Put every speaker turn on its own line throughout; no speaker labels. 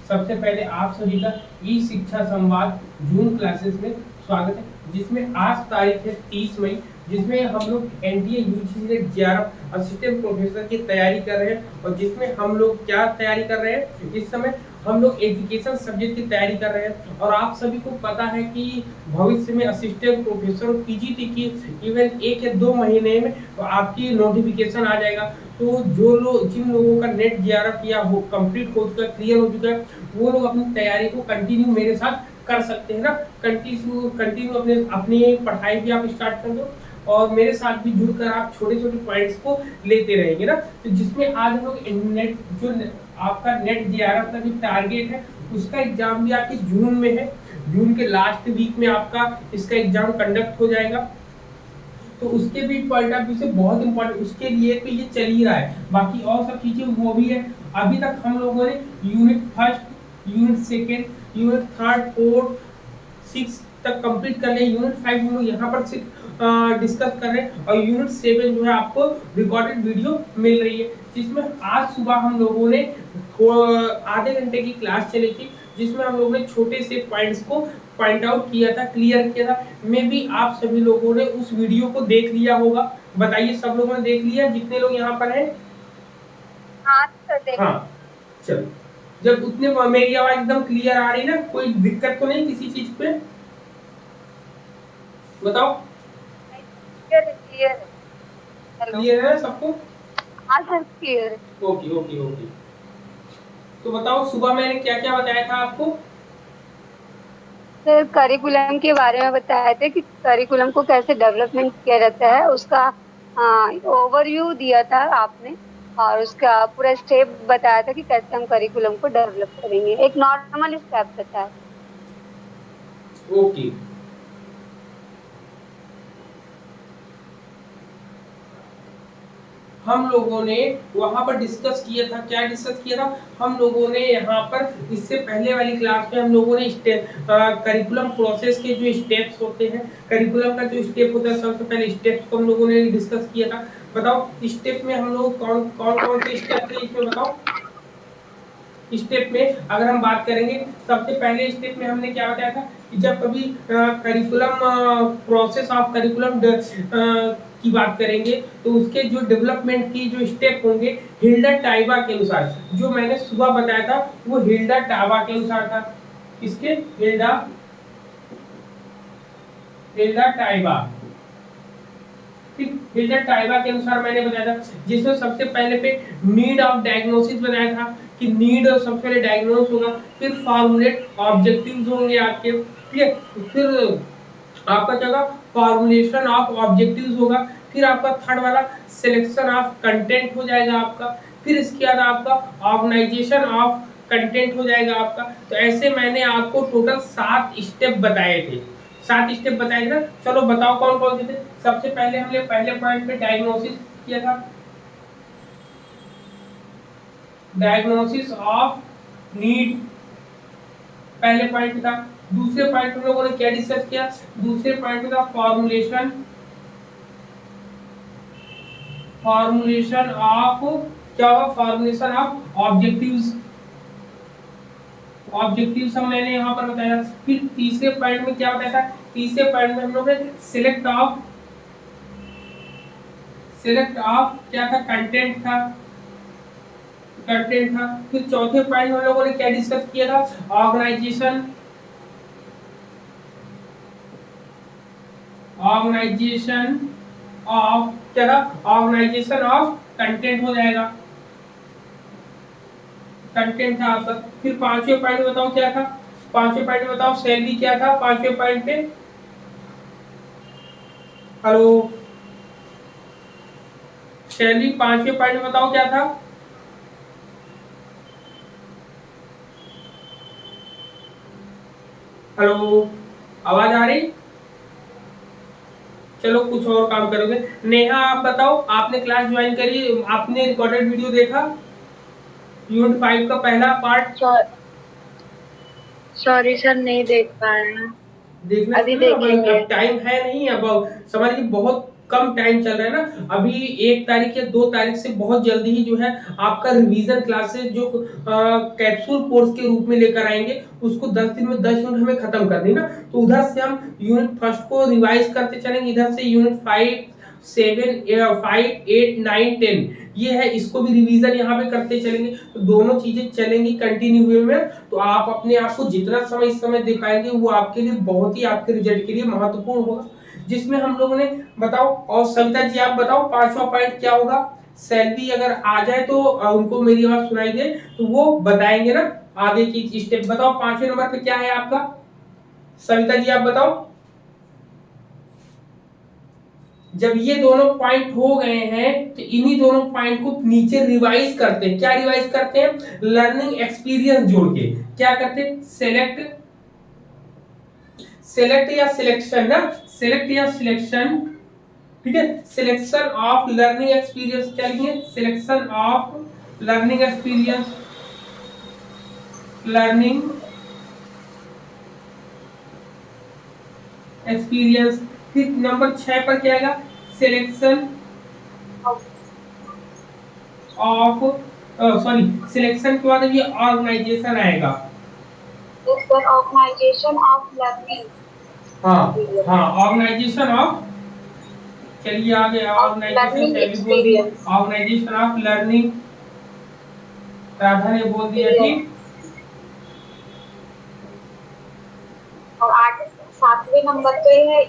सबसे पहले आप सभी का ई शिक्षा संवाद जून क्लासेस में स्वागत है, जिसमें आज तारीख है 30 मई, जिसमें हम लोग एनडीए यूजीसी 11 असिस्टेंट प्रोफेसर की तैयारी कर रहे हैं। और जिसमें हम लोग क्या तैयारी कर रहे हैं, इस समय हम लोग एजुकेशन सब्जेक्ट की तैयारी कर रहे हैं। और आप सभी को पता है कि भविष्य में असिस्टेंट प्रोफेसर पीजीटी की इवन 1 या 2 महीने में तो आपकी नोटिफिकेशन आ जाएगा। तो जो लोग जिन लोगों का नेट जेआरएफ या वो कंप्लीट हो चुका है, क्लियर हो चुका है, वो लोग अपनी तैयारी को कंटिन्यू मेरे साथ कर सकते हैं ना। कंटिन्यू अपने अपनी पढ़ाई भी आप स्टार्ट कर दो और मेरे साथ भी जुड़कर आप छोटे छोटे पॉइंट्स को लेते रहेंगे ना। तो जिसमें आज हम लोग नेट जो आपका नेट जेआरएफ का जो टारगेट है, उसका एग्जाम भी आपकी जून में है। जून के लास्ट वीक में आपका इसका एग्जाम कंडक्ट हो जाएगा। तो उसके भी पॉइंट ऑफ व्यू से बहुत इंपॉर्टेंट, उसके लिए तो ये चल ही रहा है। बाकी और सब चीजें वो भी है। अभी तक हम लोगों ने unit first, unit second, unit third, fourth, 6 तक कंप्लीट कर लिया। यूनिट 5 हम लोग यहाँ पर डिस्कस कर रहे हैं। और यूनिट 7 जो है आपको रिकॉर्डेड वीडियो मिल रही है, जिसमें आज सुबह हम लोगों ने आधे घंटे की क्लास चली थी, जिसमें हम लोगों ने छोटे से पॉइंट्स को पॉइंट आउट किया था, क्लियर किया था। मे भी आप सभी लोगों ने उस वीडियो को देख लिया होगा। बताइए, सब लोगों ने देख लिया जितने लोग यहाँ पर हैं? हाँ, चलो। जब उतने मेरी आवाज एकदम क्लियर आ रही ना, कोई दिक्कत तो नहीं किसी चीज पे? बताओ। क्लियर है सबको?
हाँ सर, क्लियर है।
Okay okay okay. तो बताओ, सुबह मैंने क्या क्या बताया था आपको?
सर, करिकुलम के बारे में बताए थे कि करिकुलम को कैसे डेवलपमेंट किया जाता है, उसका ओवरव्यू दिया था आपने। और उसका पूरा स्टेप बताया था कि कैसे हम करिकुलम को डेवलप करेंगे, एक नॉर्मल स्टेप बताया।
ओके। हम लोगों ने वहां पर डिस्कस किया था, क्या डिस्कस किया था हम लोगों ने यहाँ पर? इससे पहले वाली क्लास में हम लोगों ने करिकुलम प्रोसेस के जो स्टेप्स होते हैं, करिकुलम का जो स्टेप होता है, सबसे पहले स्टेप्स को हम लोगों ने डिस्कस किया था। बताओ, स्टेप में हम लोग कौन कौन कौन से स्टेप थे इसमें, बताओ। स्टेप में अगर हम बात करेंगे, सबसे पहले स्टेप में हमने क्या बताया था कि जब कभी करिकुलम प्रोसेस ऑफ करिकुलम की बात करेंगे, तो उसके जो डेवलपमेंट की जो स्टेप होंगे, हिल्डा टाइबा के अनुसार, जो मैंने सुबह बताया था वो हिल्डा टाइबा के अनुसार था। किसके? Hilda Hilda Taba. Hilda Taba के अनुसार मैंने बताया था, जिसमें सबसे पहले पे नीड ऑफ डायग्नोसिस बताया था कि नीड और सबसे पहले डायग्नोस होगा, फिर फॉर्मुलेट ऑब्जेक्टिव्स होंगे आपके, ठीक है। फिर आपका क्या, फॉर्मुलेशन ऑफ ऑब्जेक्टिव्स होगा। फिर आपका थर्ड वाला सिलेक्शन ऑफ कंटेंट हो जाएगा आपका। फिर इसके बाद आपका ऑर्गेनाइजेशन ऑफ कंटेंट हो जाएगा आपका। तो ऐसे मैंने आपको टोटल 7 स्टेप बताए थे, 7 स्टेप बताए थे ना। चलो बताओ कौन कौन से थे। सबसे पहले हमने पहले पॉइंट पे डायग्नोसिस किया था, डायग्नोसिस ऑफ नीड पहले पॉइंट था। दूसरे पॉइंट हम लोगों ने क्या डिस्कस किया? दूसरे पॉइंट में था फॉर्मुलेशन, फॉर्मुलेशन ऑफ, क्या हुआ, फॉर्मुलेशन ऑफ ऑब्जेक्टिव्स, ऑब्जेक्टिव्स हम मैंने यहाँ पर बताया। फिर तीसरे पॉइंट में क्या बताया था? तीसरे पॉइंट में हम लोग ने सिलेक्ट ऑफ क्या था, कंटेंट था, कंटेंट था। फिर चौथे पॉइंट में हम लोगों ने क्या डिस्कस किया था? ऑर्गेनाइजेशन, ऑर्गेनाइजेशन ऑफ क्या था, ऑर्गेनाइजेशन ऑफ कंटेंट हो जाएगा, कंटेंट था आपका। फिर पांचवें पॉइंट बताओ क्या था? पांचवें पॉइंट में बताओ सैलरी क्या था पांचवें पॉइंट पे? हेलो, सैलरी पांचवें पॉइंट में बताओ क्या था? हेलो, आवाज आ रही? चलो कुछ और काम करोगे। नेहा आप बताओ, आपने क्लास ज्वाइन करी, आपने रिकॉर्डेड वीडियो देखा यूनिट 5 का पहला पार्ट?
सॉरी सर, नहीं देख पाए हैं।
देखना
अभी
चाहिए ना।
देखेंगे।
अब टाइम है नहीं, अब समझ लीजिए बहुत कम टाइम चल रहा है ना, अभी 1 तारीख या 2 तारीख से बहुत जल्दी ही जो है आपका रिवीजन क्लासेस जो कैप्सूल कोर्स के रूप में लेकर आएंगे, उसको 10 दिन में 10 यूनिट हमें खत्म करनी ना। तो उधर से हम यूनिट फर्स्ट को रिवाइज करते चलेंगे, इधर से यूनिट 5, 7, 5, 8, 9, 10 ये है, इसको भी रिवीजन यहाँ पे करते चलेंगे। तो दोनों चीजें चलेंगी कंटिन्यू वे में। तो आप अपने आप को जितना समय इस समय दे पाएंगे वो आपके लिए बहुत ही, आपके रिजल्ट के लिए महत्वपूर्ण होगा। जिसमें हम लोगों ने बताओ, और सविता जी आप बताओ 5वां पॉइंट क्या होगा। सैलरी अगर आ जाए तो उनको मेरी आवाज सुनाई दे तो वो बताएंगे ना आगे की स्टेप। बताओ 5वें नंबर पे क्या है आपका, सविता जी आप बताओ। जब ये दोनों पॉइंट हो गए हैं तो इन्हीं दोनों पॉइंट को नीचे रिवाइज करते हैं। क्या रिवाइज करते हैं, लर्निंग एक्सपीरियंस जोड़ के क्या करते हैं, सेलेक्ट या सिलेक्शन ना, सेलेक्ट या सिलेक्शन, ठीक है। सिलेक्शन ऑफ लर्निंग एक्सपीरियंस क्या लिखिए, selection of learning experience, learning experience. फिर नंबर 6 पर क्या आएगा, सिलेक्शन ऑफ, सॉरी सिलेक्शन के बाद ये ऑर्गेनाइजेशन आएगा,
ऑर्गेनाइजेशन ऑफ लर्निंग।
हाँ हाँ ऑर्गेनाइजेशन ऑफ, चलिए आगे organization, organization of learning, Radha ने बोल दिया ठीक।
और 7वें नंबर पे है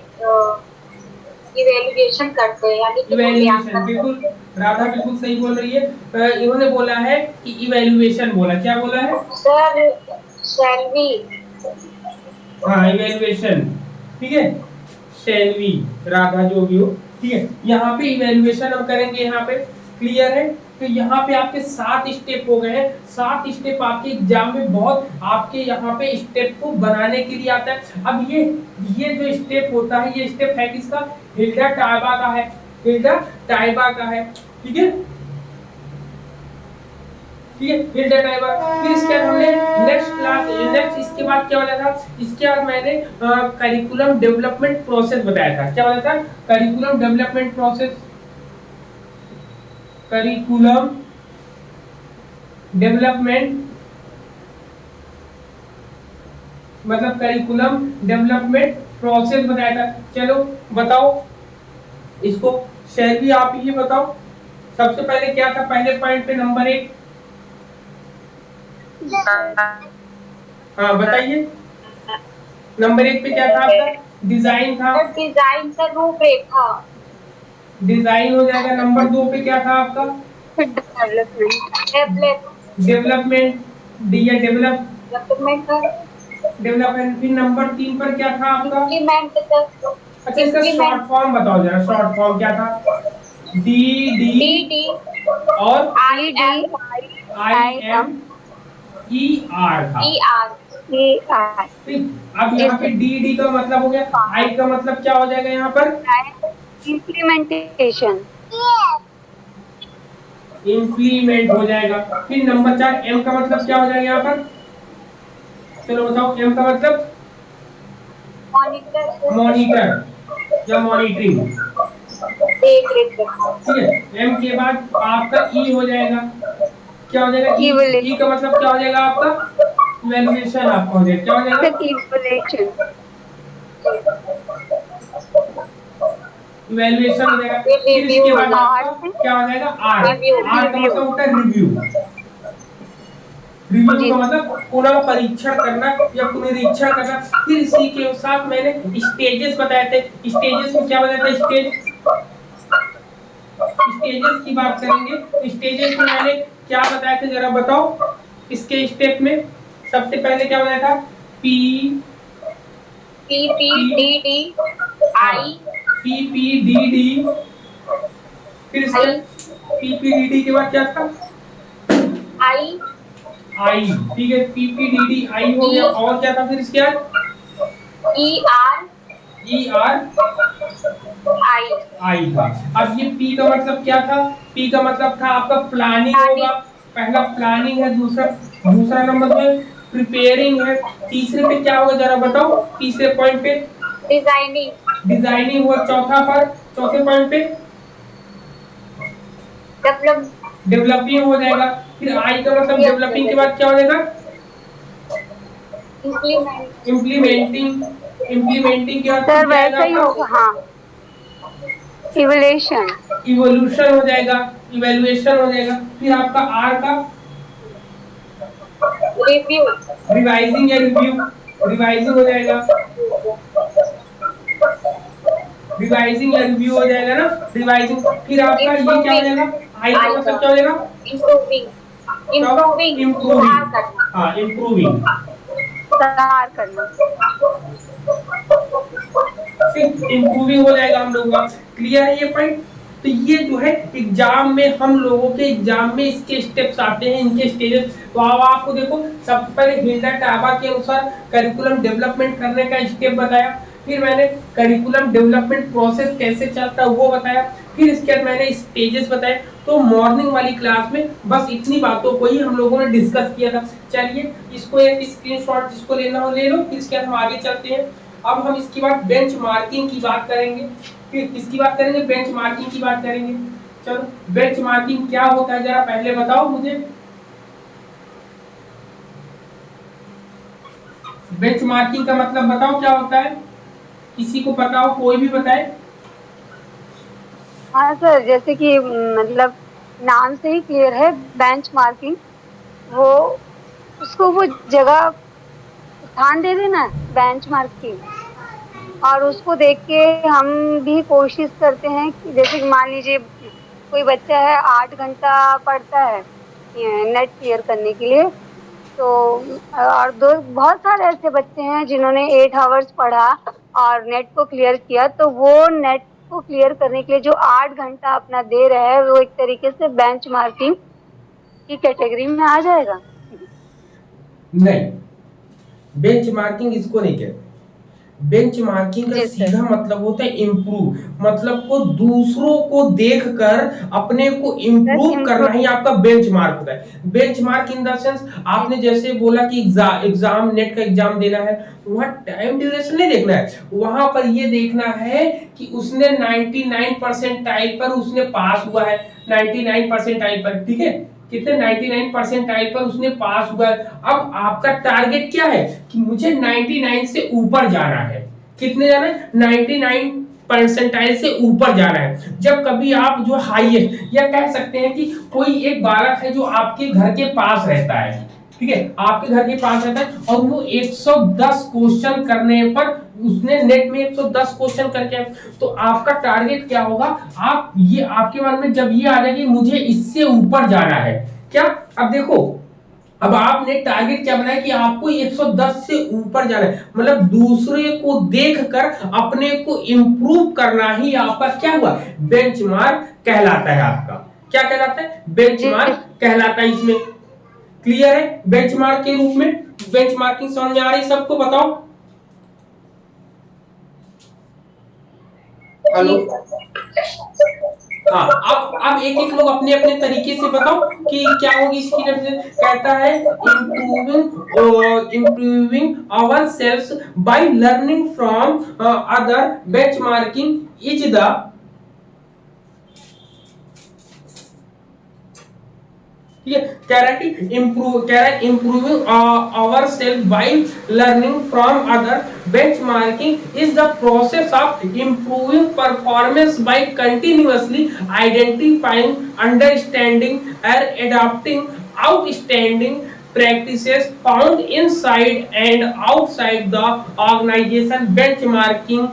इवैल्यूएशन करते हैं, यानी
इवैल्यूएशन, बिल्कुल राधा बिल्कुल सही बोल रही है। इन्होंने बोला है कि इवैल्यूएशन बोला, क्या बोला है
सर, सैलरी,
हाँ इवैल्यूएशन, ठीक है, सैलरी राधा जो भी हो, ठीक है। यहाँ पे इवैल्यूएशन हम करेंगे, यहाँ पे क्लियर है। तो यहाँ पे आपके 7 स्टेप हो गए हैं। 7 स्टेप आपके एग्जाम में बहुत आपके यहाँ पे स्टेप को बनाने के लिए आता है। अब ये जो स्टेप होता है, ये स्टेप है किसका, हिल्डा टाइबा का है, हिल्डा टाइबा का है, ठीक है, ठीक है, हिल्डा टाइबा। फिर इसके बाद हमने नेक्स्ट इसके बाद क्या बताया था, इसके बाद मैंने करिकुलम डेवलपमेंट प्रोसेस बताया था। क्या बताया था, curriculum development process, curriculum development मतलब करिकुलम डेवलपमेंट प्रोसेस बताया था। चलो बताओ इसको, शैली आप ही बताओ। सबसे पहले क्या था, पहले पॉइंट पे नंबर 1, हाँ बताइए, नंबर 1 पे क्या था आपका, डिजाइन था,
डिजाइन से रूपरेखा,
डिजाइन हो जाएगा। नंबर 2 पे क्या था आपका, डेवलपमेंट, डी या डेवलपमेंट। फिर नंबर 3 पर क्या था आपका, अच्छा इसका शॉर्ट फॉर्म बताओ जरा, शॉर्ट फॉर्म क्या था, डी डी और आई एम ई आर था। अब यहाँ पे डी का मतलब हो गया, आई का मतलब क्या हो जाएगा यहाँ पर,
इम्प्लीमेंटेशन,
इम्प्लीमेंट हो जाएगा। फिर नंबर 4 एम का मतलब क्या हो जाएगा यहाँ पर, चलो बताओ, एम का मतलब मॉनिटर या मॉनिटरिंग, ठीक है। एम के बाद आपका ई हो जाएगा, क्या हो जाएगा, ई का मतलब क्या हो जाएगा आपका, इवैल्यूएशन आपका हो जाएगा, क्या हो जाएगा, इवैल्यूएशन हो जाएगा। फिर इसके बाद आपका क्या हो जाएगा, आर, आर का मतलब होता है रिव्यू, रिव्यू का मतलब पुनः परीक्षण करना या पुनरीक्षण करना। फिर इसी के साथ मैंने स्टेजेस बताए थे, स्टेजेस को क्या बताया था, स्टेजेस की बात करेंगे। स्टेजेस में मैंने क्या बताया था जरा बताओ, इसके स्टेप में सबसे पहले क्या बताया था, P P D D I, P P D D, फिर पी पी डी डी के बाद क्या था, आई, ठीक है, P P D D I हो गया। और क्या था फिर इसके बाद, ई आर आई था। अब ये पी का मतलब क्या था, पी का मतलब था आपका प्लानिंग होगा, पहला प्लानिंग है, दूसरा नंबर पे प्रिपेयरिंग है, तीसरे पे क्या होगा जरा बताओ, तीसरे पॉइंट पे डिजाइनिंग हुआ, चौथा पर चौथे पॉइंट पे डेवलपिंग हो जाएगा। फिर आई का मतलब डेवलपिंग के बाद क्या हो जाएगा? इम्प्लीमेंटिंग। इम्प्लीमेंटिंग के बाद
सर
क्या आएगा
वैसा ही
आपका?
होगा, हाँ, इवोल्यूशन।
इवोल्यूशन हो जाएगा, इवैल्यूएशन हो जाएगा। फिर आपका आर का
रिव्यू।
रिवाइजिंग या रिव्यू, रिवाइजिंग हो जाएगा, रिवाइजिंग या रिव्यू हो जाएगा ना, रिवाइजिंग। फिर आपका ये क्या हो जाएगा? आई का मतलब क्या हो जाएगा?
इम्प्रूविंग।
इम्प्रूविंग, हाँ इम्प्रूविंग,
सुधार करना।
ठीक, इम्प्रूविंग हो जाएगा हम लोगों का। क्लियर है ये पॉइंट? तो ये जो है एग्जाम में हम लोगों के एग्जाम में इसके स्टेप्स आते हैं, इनके स्टेजेस। तो अब आपको देखो, सबसे पहले हिल्डा टाबा के अनुसार करिकुलम डेवलपमेंट करने का स्टेप बताया, फिर मैंने करिकुलम डेवलपमेंट प्रोसेस कैसे चलता है वो बताया, फिर इसके बाद मैंने स्टेजेस बताए। तो मॉर्निंग वाली क्लास में बस इतनी बातों को ही हम लोगों ने डिस्कस किया था। चलिए इसको एक स्क्रीनशॉट जिसको लेना हो ले लो, फिर इसके बाद हम आगे चलते हैं। अब हम इसके बाद बेंच मार्किंग की बात करेंगे, फिर इसकी बात करेंगे, बेंच मार्किंग की बात करेंगे। चलो बेंच मार्किंग क्या होता है जरा पहले बताओ मुझे। बेंच मार्किंग का मतलब बताओ क्या होता है, किसी को पता हो कोई भी बताए।
हाँ सर, जैसे कि मतलब नाम से ही क्लियर है, बेंच मार्किंग, वो उसको वो जगह स्थान दे देना, बेंच मार्किंग। और उसको देख के हम भी कोशिश करते हैं कि जैसे कि मान लीजिए कोई बच्चा है 8 घंटा पढ़ता है नेट क्लियर करने के लिए, तो और दो बहुत सारे ऐसे बच्चे हैं जिन्होंने 8 आवर्स पढ़ा और नेट को क्लियर किया, तो वो नेट को क्लियर करने के लिए जो 8 घंटा अपना दे रहे हैं, वो एक तरीके से बेंच मार्किंग की कैटेगरी में आ जाएगा।
नहीं, बेंच मार्किंग इसको नहीं कहते। बेंच मार्किंग का सीधा मतलब होता है इम्प्रूव, मतलब को दूसरों को देखकर अपने को इम्प्रूव करना ही आपका बेंच मार्क होता है। Bench mark in the sense, आपने जैसे बोला कि एग्जाम नेट का एग्जाम देना है, तो वहां टाइम ड्यूरेशन नहीं देखना है, वहां पर ये देखना है कि उसने 99 परसेंटाइल पर उसने पास हुआ है, 99 परसेंटाइल पर, ठीक है, कितने 99 परसेंटाइल पर उसने पास हुआ है। अब आपका टारगेट क्या है कि मुझे 99 से ऊपर जाना है। कितने जाना है? 99 परसेंटाइल से ऊपर जाना है। जब कभी आप जो हाईएस्ट, या कह सकते हैं कि कोई एक बालक है जो आपके घर के पास रहता है, ठीक है, आपके घर के पास रहता है और वो 110 क्वेश्चन करने पर उसने नेट में 110 क्वेश्चन करके, तो आपका टारगेट क्या होगा? आप ये आपके मन में जब ये आ जाए कि मुझे इससे ऊपर जाना है, क्या, अब देखो, अब आपने टारगेट क्या बनाया कि आपको 110 से ऊपर जाना है, मतलब दूसरे को देखकर अपने को इंप्रूव करना ही आपका क्या हुआ? बेंचमार्क कहलाता है। आपका क्या कहलाता है? बेंचमार्क कहलाता है। इसमें क्लियर है? बेंचमार्क के रूप में बेंचमार्किंग समझ में आ रही सबको? बताओ। हेलो, हाँ, अब एक एक लोग अपने अपने तरीके से बताओ कि क्या होगी इसकी डेफिनेशन। कहता है improving our sales by learning from other, benchmarking is the, ठीक है, कह रहा है कि improving our self by learning from other, benchmarking is the process of improving performance by continuously identifying, understanding and adopting outstanding practices found inside and outside the organization. Benchmarking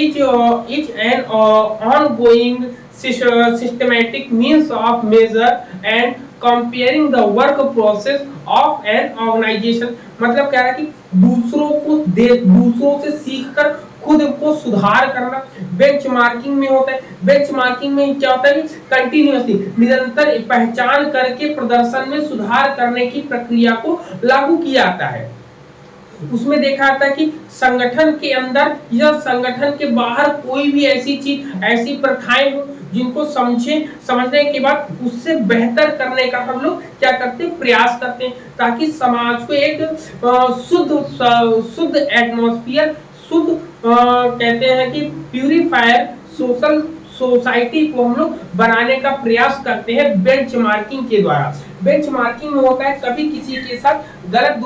is an ongoing systematic means of measure and comparing the work process of an organization. मतलब क्या है कि दूसरों से सीखकर खुद को सुधार करना बेंचमार्किंग में होता है। बेंचमार्किंग में क्या होता है कि कंटिन्यूअसली, निरंतर पहचान करके प्रदर्शन में सुधार करने की प्रक्रिया को लागू किया जाता है। उसमें देखा जाता है कि संगठन के अंदर या संगठन के बाहर कोई भी ऐसी चीज, ऐसी प्रथाएं हो जिनको समझने के बाद उससे बेहतर करने का हम लोग क्या करते हैं? प्रयास करते हैं, ताकि समाज को एक शुद्ध एटमॉस्फेयर, शुद्ध कहते हैं कि प्यूरिफायर, सोशल सोसाइटी को हम लोग बनाने का प्रयास करते हैं बेंचमार्किंग के द्वारा। बेंचमार्किंग में होता है कभी किसी के साथ गलत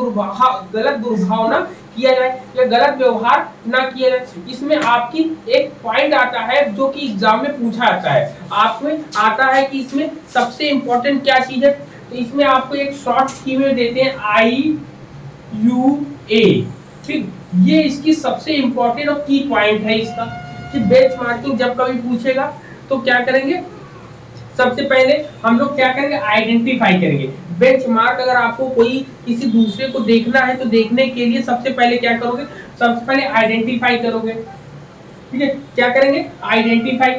दुर्भावना किया जाए या गलत व्यवहार ना किया जाए। इसमें आपकी एक पॉइंट आता है जो कि एग्जाम में पूछा जाता है, आपमें आता है कि इसमें सबसे इंपॉर्टेंट क्या चीज है। तो इसमें आपको एक शॉर्ट कीवर्ड देते हैं IUA, ठीक। ये इसकी सबसे इंपॉर्टेंट और की पॉइंट है इसका कि बेंचमार्किंग जब कभी पूछेगा तो क्या करेंगे, सबसे पहले हम लोग क्या करेंगे, आइडेंटिफाई करेंगे। बेंचमार्क अगर आपको कोई किसी दूसरे को देखना है तो देखने के लिए सबसे पहले क्या करोगे, सबसे पहले आइडेंटिफाई करोगे, ठीक है। क्या करेंगे, आइडेंटिफाई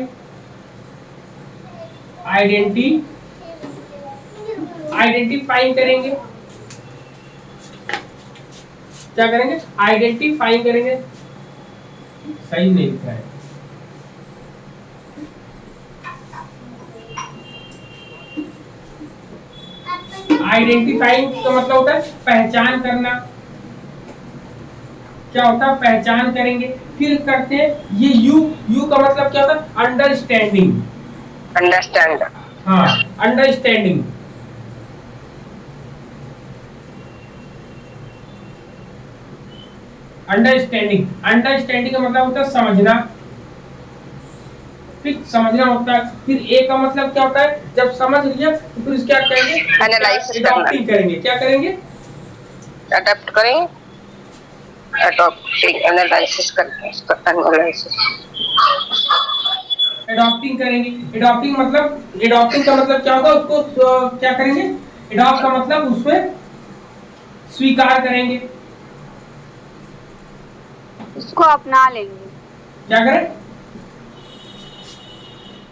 करेंगे। क्या करेंगे, आइडेंटिफाई करेंगे। सही नहीं लिखा है, आइडेंटिफाइंग का मतलब होता है पहचान करना। क्या होता है, पहचान करेंगे। फिर करते हैं ये यू का मतलब क्या होता है, अंडरस्टैंडिंग। हाँ, अंडरस्टैंडिंग। अंडरस्टैंडिंग का मतलब होता है समझना, फिर समझना होता है। फिर ए का मतलब क्या होता है, जब समझ लिया तो फिर क्या करेंगे, एडॉप्टिंग करेंगे। क्या करेंगे,
अडॉप्ट करेंगे, एडॉप्टिंग एनालिसिस करके इसका एनालिसिस
एडॉप्टिंग करेंगे। एडॉप्टिंग का मतलब क्या होगा, उसको क्या करेंगे, एडॉप्ट का मतलब उसमें स्वीकार करेंगे,
उसको अपना लेंगे।
क्या करें,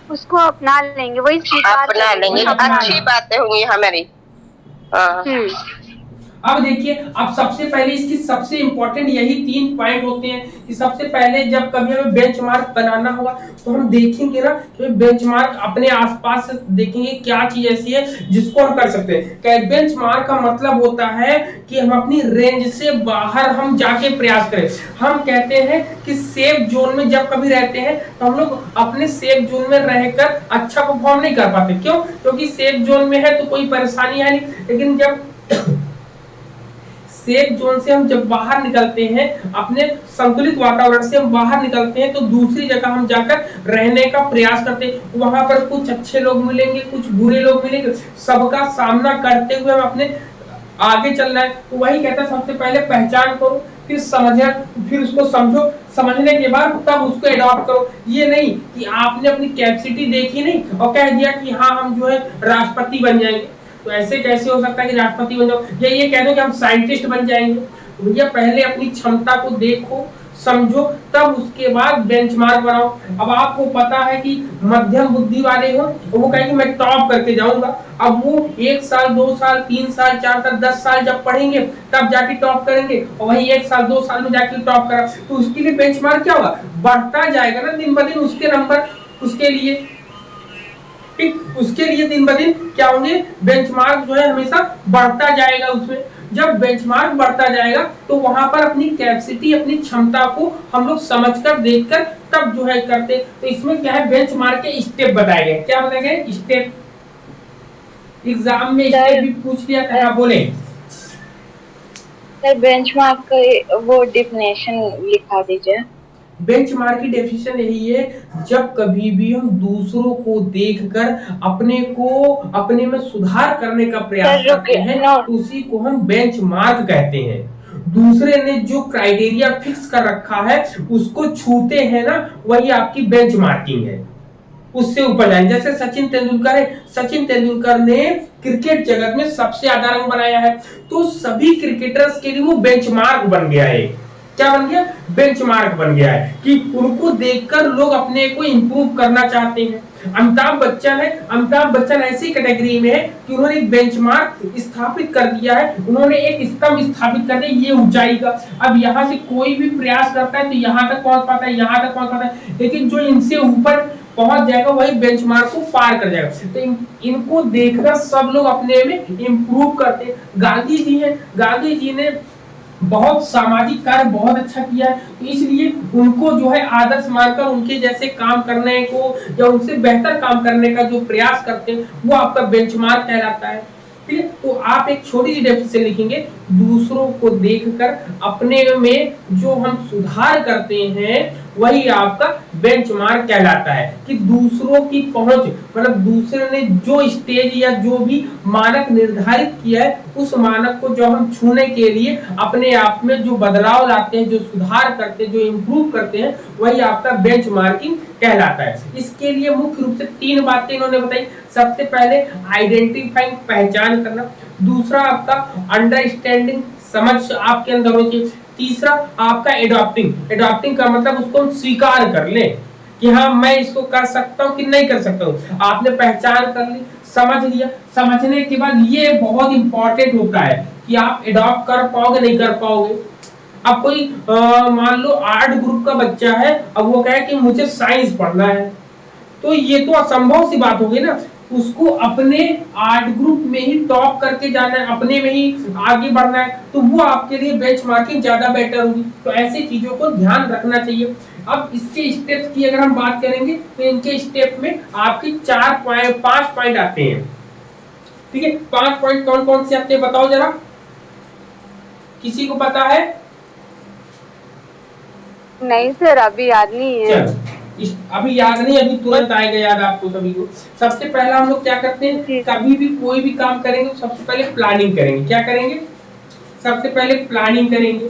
उसको अपना लेंगे, वही स्वीकार
अपना लेंगे, अच्छी बातें होंगी हमारी।
अब देखिए, अब सबसे पहले इसकी सबसे इंपॉर्टेंट यही 3 पॉइंट होते हैं कि सबसे पहले जब कभी हमें बेंचमार्क बनाना होगा तो हम देखेंगे ना कि बेंचमार्क अपने आसपास से देखेंगे क्या चीज ऐसी है जिसको हम कर सकते हैं। बेंचमार्क का मतलब होता है कि हम अपनी रेंज से बाहर हम जाके प्रयास करें। हम कहते हैं कि सेफ जोन में जब कभी रहते हैं तो हम लोग अपने सेफ जोन में रहकर अच्छा परफॉर्म नहीं कर पाते। क्यों, क्योंकि सेफ जोन में है तो कोई परेशानी है नहीं, लेकिन जब सेफ जोन से हम जब बाहर निकलते हैं, अपने संतुलित वातावरण से हम बाहर निकलते हैं तो दूसरी जगह हम जाकर रहने का प्रयास करते हैं। वहां पर कुछ अच्छे लोग मिलेंगे, कुछ बुरे लोग मिलेंगे, सबका सामना करते हुए हम अपने आगे चलना है। तो वही कहता है सबसे पहले पहचान करो, फिर समझना, फिर उसको समझो, समझने के बाद तब उसको एडॉप्ट करो। ये नहीं कि आपने अपनी कैपेसिटी देखी नहीं और कह दिया कि हाँ हम जो है राष्ट्रपति बन जाएंगे। तो ऐसे कैसे हो सकता है कि राष्ट्रपति बन जाओ, या ये कह दो कि हम साइंटिस्ट बन जाएंगे। तो भैया पहले अपनी क्षमता को देखो, समझो, तब उसके बाद बेंचमार्क बनाओ। अब आपको पता है कि मध्यम बुद्धि वाले हो तो वो कहेंगे मैं टॉप करके जाऊंगा। अब वो 1 साल 2 साल 3 साल 4 साल 10 साल जब पढ़ेंगे तब जाके टॉप करेंगे, और वही 1 साल 2 साल में जाके टॉप करा तो उसके लिए बेंचमार्क क्या होगा, बढ़ता जाएगा ना दिन ब दिन उसके नंबर। उसके लिए ठीक, उसके लिए दिन ब दिन क्या होंगे, बेंचमार्क जो है हमेशा बढ़ता जाएगा। उसमें जब बेंचमार्क बढ़ता जाएगा तो वहां पर अपनी कैपेसिटी, अपनी क्षमता को हम लोग समझकर देखकर तब जो है करते। तो इसमें क्या है, बेंचमार्क के स्टेप बताए गए। क्या बताए गए, स्टेप। एग्जाम में स्टेप भी पूछ लिया था, बोले
सर बेंचमार्क का वो डेफिनेशन लिखा दीजिए।
बेंचमार्क की डेफिनेशन यही है, जब कभी भी हम दूसरों को देखकर अपने में सुधार करने का प्रयास करते हैं तो उसी को हम बेंचमार्क कहते हैं। दूसरे ने जो क्राइटेरिया फिक्स कर रखा है उसको छूते हैं ना, वही आपकी बेंचमार्किंग है। उससे ऊपर जाए, जैसे सचिन तेंदुलकर है, सचिन तेंदुलकर ने क्रिकेट जगत में सबसे ज्यादा रन बनाया है, तो सभी क्रिकेटर्स के लिए वो बेंचमार्क बन गया है। क्या बन गया, बेंचमार्क बन गया है कि उनको देखकर लोग अपने को इंप्रूव करना चाहते हैं। अमिताभ बच्चन है, अमिताभ बच्चन ऐसी कैटेगरी में है कि उन्होंने एक बेंचमार्क स्थापित कर दिया है। उन्होंने एक स्तंभ स्थापित कर दिया, ये ऊंचाई का। अब यहाँ से कोई भी प्रयास करता है तो यहाँ तक पहुंच पाता है, यहाँ तक पहुंच पाता है, लेकिन जो इनसे ऊपर पहुंच जाएगा वही बेंचमार्क को पार कर जाएगा। तो इनको देखकर सब लोग अपने में इंप्रूव करते हैं। गांधी जी हैं, गांधी जी ने बहुत सामाजिक कार्य बहुत अच्छा किया है, तो इसलिए उनको जो है आदर्श मानकर उनके जैसे काम करने को या उनसे बेहतर काम करने का जो प्रयास करते हैं वो आपका बेंचमार्क कहलाता है। ठीक है, तो आप एक छोटी सी डेफिनेशन लिखेंगे, दूसरों को देखकर अपने में जो हम सुधार करते हैं वही आपका बेंचमार्क कहलाता है। कि दूसरों की पहुंच मतलब दूसरे ने जो स्टेज या जो भी मानक निर्धारित किया है उस मानक को जो हम छूने के लिए अपने आप में जो बदलाव लाते हैं, जो सुधार करते हैं, जो इम्प्रूव करते हैं, वही आपका बेंचमार्किंग कहलाता है। इसके लिए मुख्य रूप से 3 बातें इन्होंने बताई। सबसे पहले आइडेंटिफाइंग पहचान करना, दूसरा आपका अंडरस्टैंडिंग समझ आपके अंदर होनी चाहिए, तीसरा आपका एडॉप्टिंग का मतलब उसको हम स्वीकार कर लें कि हाँ मैं इसको कर सकता हूँ कि नहीं कर सकता हूँ। आपने पहचान कर ली, समझ लिया, समझने के बाद ये बहुत इंपॉर्टेंट होता है कि आप एडॉप्ट कर पाओगे नहीं कर पाओगे। अब कोई मान लो आर्ट ग्रुप का बच्चा है, अब वो कहे कि मुझे साइंस पढ़ना है, तो ये तो असंभव सी बात होगी ना। उसको अपने आर्ट ग्रुप में ही टॉप करके जाना है, अपने में ही आगे बढ़ना है, तो वो आपके लिए बेंचमार्किंग ज्यादा बेटर होगी। तो ऐसी चीजों को ध्यान रखना चाहिए। अब इसके स्टेप्स की अगर हम बात करेंगे तो इनके स्टेप में आपके 5 पॉइंट आते हैं। ठीक है, 5 पॉइंट कौन कौन से आते हैं बताओ जरा, किसी को पता है?
नहीं सर, अभी याद नहीं है।
अभी याद नहीं, अभी तुरंत आएगा याद आपको सभी को। सबसे पहला हम लोग क्या करते हैं, कभी भी कोई भी काम करेंगे तो सबसे पहले प्लानिंग करेंगे। क्या करेंगे? सबसे पहले प्लानिंग करेंगे।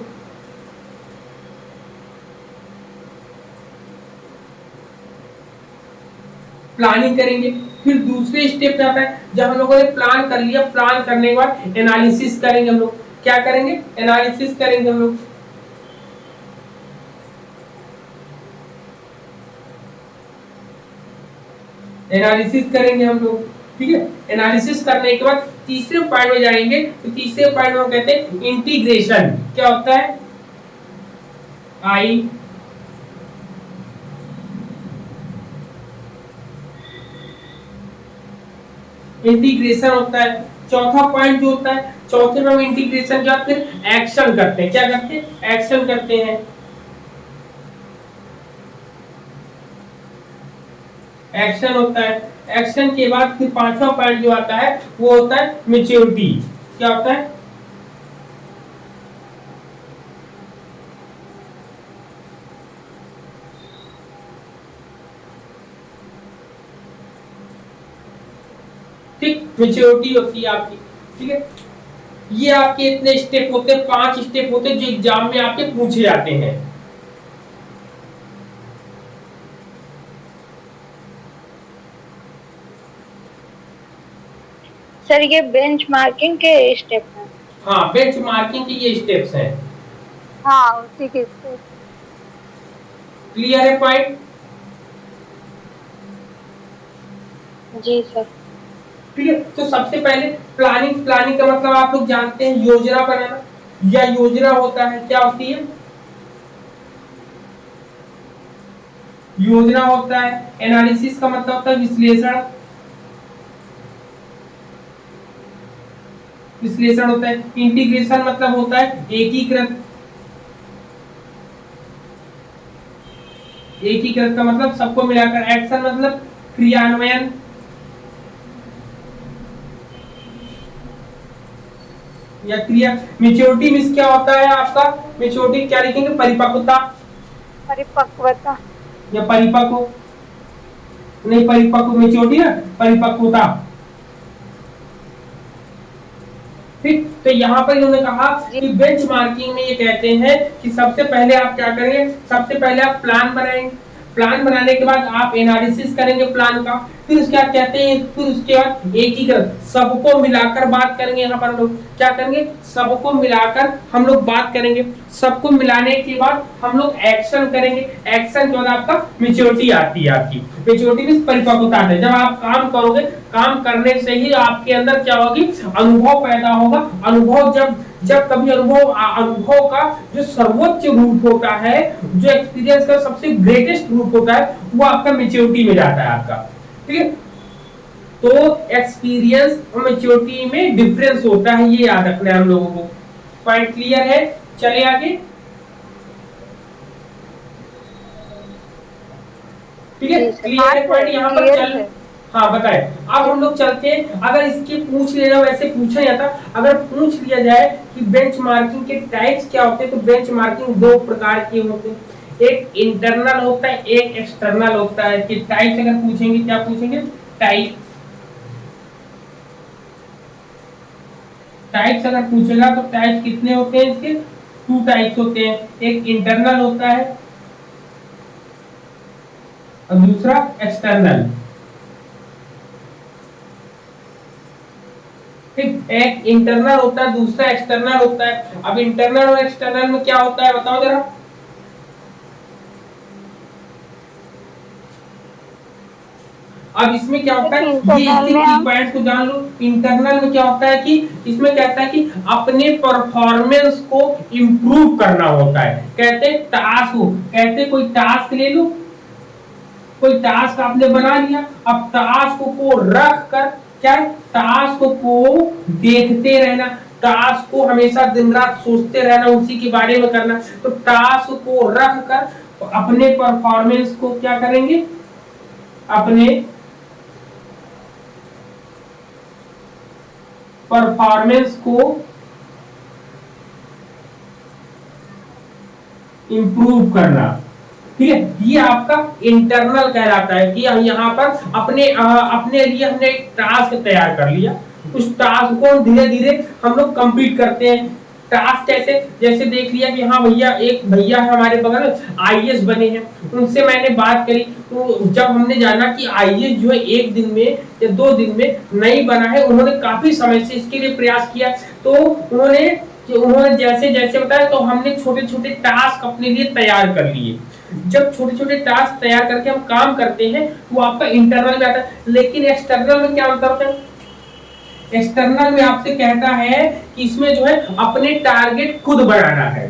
प्लानिंग करेंगे, फिर दूसरे स्टेप पे आता है जब हम लोगों ने प्लान कर लिया, प्लान करने के बाद एनालिसिस करेंगे। हम लोग क्या करेंगे? एनालिसिस करेंगे। हम लोग एनालिसिस करेंगे हम लोग। ठीक है, एनालिसिस करने के बाद तीसरे पॉइंट में जाएंगे, तो तीसरे पॉइंट में कहते हैं इंटीग्रेशन। क्या होता है? आई इंटीग्रेशन होता है। चौथा पॉइंट जो होता है, चौथे में हम इंटीग्रेशन के बाद फिर एक्शन करते हैं। क्या करते हैं? एक्शन करते हैं। एक्शन होता है। एक्शन के बाद फिर 5वां पॉइंट जो आता है वो होता है मैच्योरिटी। क्या होता है? ठीक, मैच्योरिटी होती है आपकी। ठीक है, ये आपके इतने स्टेप होते हैं, 5 स्टेप होते हैं जो एग्जाम में आपके पूछे जाते हैं।
सर ये बेंचमार्किंग के स्टेप हैं?
हाँ, बेंचमार्किंग के ये स्टेप्स हैं।
हाँ, उसी के स्टेप।
क्लियर है पॉइंट?
जी सर।
ठीक है, तो सबसे पहले प्लानिंग। प्लानिंग का मतलब आप लोग जानते हैं योजना बनाना, या योजना होता है क्या होती है? योजना होता है। एनालिसिस का मतलब होता है विश्लेषण। विश्लेषण होता है। इंटीग्रेशन मतलब होता है एकीकृत। एकीकृत का मतलब सबको मिलाकर। एक्शन मतलब क्रियान्वयन। या क्रिया। मैच्योरिटी मींस क्या होता है आपका? मैच्योरिटी क्या लिखेंगे? परिपक्वता।
परिपक्वता
या परिपक्व नहीं, परिपक्व मैच्योरिटी ना, परिपक्वता। ठीक, तो यहाँ पर इन्होंने कहा कि बेंचमार्किंग में ये कहते हैं कि सबसे पहले आप क्या करेंगे? सबसे पहले आप प्लान बनाएंगे। प्लान बनाने के बाद आप एनालिसिस करेंगे प्लान का। फिर उसके बाद कहते हैं, फिर उसके बाद एकीकृत, सबको मिलाकर बात करेंगे। यहाँ पर हम लोग क्या करेंगे? सबको मिलाकर हम लोग बात करेंगे। सबको मिलाने के बाद हम लोग एक्शन करेंगे। एक्शन के बाद आपका मैच्योरिटी आती है। आपकी मैच्योरिटी मींस परिपक्वता है। जब आप काम करोगे, काम करने से ही आपके अंदर क्या होगी? अनुभव पैदा होगा। अनुभव जब कभी अनुभव का जो सर्वोच्च रूप होता है, जो एक्सपीरियंस का सबसे ग्रेटेस्ट रूप होता है, वो आपका मैच्योरिटी में जाता है आपका। ठीक है, तो एक्सपीरियंस और मैच्योरिटी में डिफरेंस होता है, ये याद रखना है हम लोगों को। पॉइंट क्लियर है? चले आगे, ठीक है, क्लियर है पॉइंट यहाँ पर चल। हाँ बताए, अब हम लोग चलते हैं, अगर इसके पूछ लेना वैसे पूछा जाता, अगर पूछ लिया जाए कि बेंचमार्किंग के टाइप्स क्या होते हैं, तो बेंचमार्किंग दो प्रकार के होते हैं, एक इंटरनल होता है, एक एक्सटर्नल होता है। कि टाइप्स अगर पूछेंगे, क्या पूछेंगे, टाइप, टाइप्स अगर पूछेगा तो टाइप्स कितने होते हैं इसके, 2 टाइप्स होते हैं, एक इंटरनल होता है और दूसरा एक्सटर्नल। ठीक, एक इंटरनल होता है, दूसरा एक्सटर्नल होता है। अब इंटरनल और एक्सटर्नल में क्या होता है बताओ जरा। अब इसमें क्या होता है, ये इसके की पॉइंट्स को जान लो। इंटरनल में क्या होता है कि इसमें कहता है कि अपने परफॉर्मेंस को इंप्रूव करना होता है। कहते हैं टास्क हो, कहते कोई टास्क ले लो, कोई टास्क आपने बना लिया, अब टास्क को रख कर क्या, टास्क को देखते रहना, टास्क को हमेशा दिन रात सोचते रहना, उसी के बारे में करना। तो टास्क को रख कर अपने परफॉर्मेंस को क्या करेंगे, अपने परफॉर्मेंस को इंप्रूव करना। ठीक है, ये आपका इंटरनल कहलाता है कि यहाँ पर अपने लिए हमने एक टास्क तैयार कर लिया, उस टास्क को धीरे धीरे हम लोग कंप्लीट करते हैं। टास्क कैसे, जैसे देख लिया कि हाँ भैया, एक भैया है हमारे बगल आईएएस बने हैं, उनसे मैंने बात करी, तो जब हमने जाना कि आईएएस जो है 1 दिन में या 2 दिन में नहीं बना है, उन्होंने काफी समय से इसके लिए प्रयास किया, तो उन्होंने जैसे जैसे बताया, तो हमने छोटे छोटे टास्क अपने लिए तैयार कर लिए। जब छोटे छोटे टास्क तैयार करके हम काम करते हैं, वो आपका इंटरनल में आता है। लेकिन एक्सटर्नल में क्या अंतर होता है, एक्सटर्नल में आपसे कहता है कि इसमें जो है अपने टारगेट खुद बनाना है,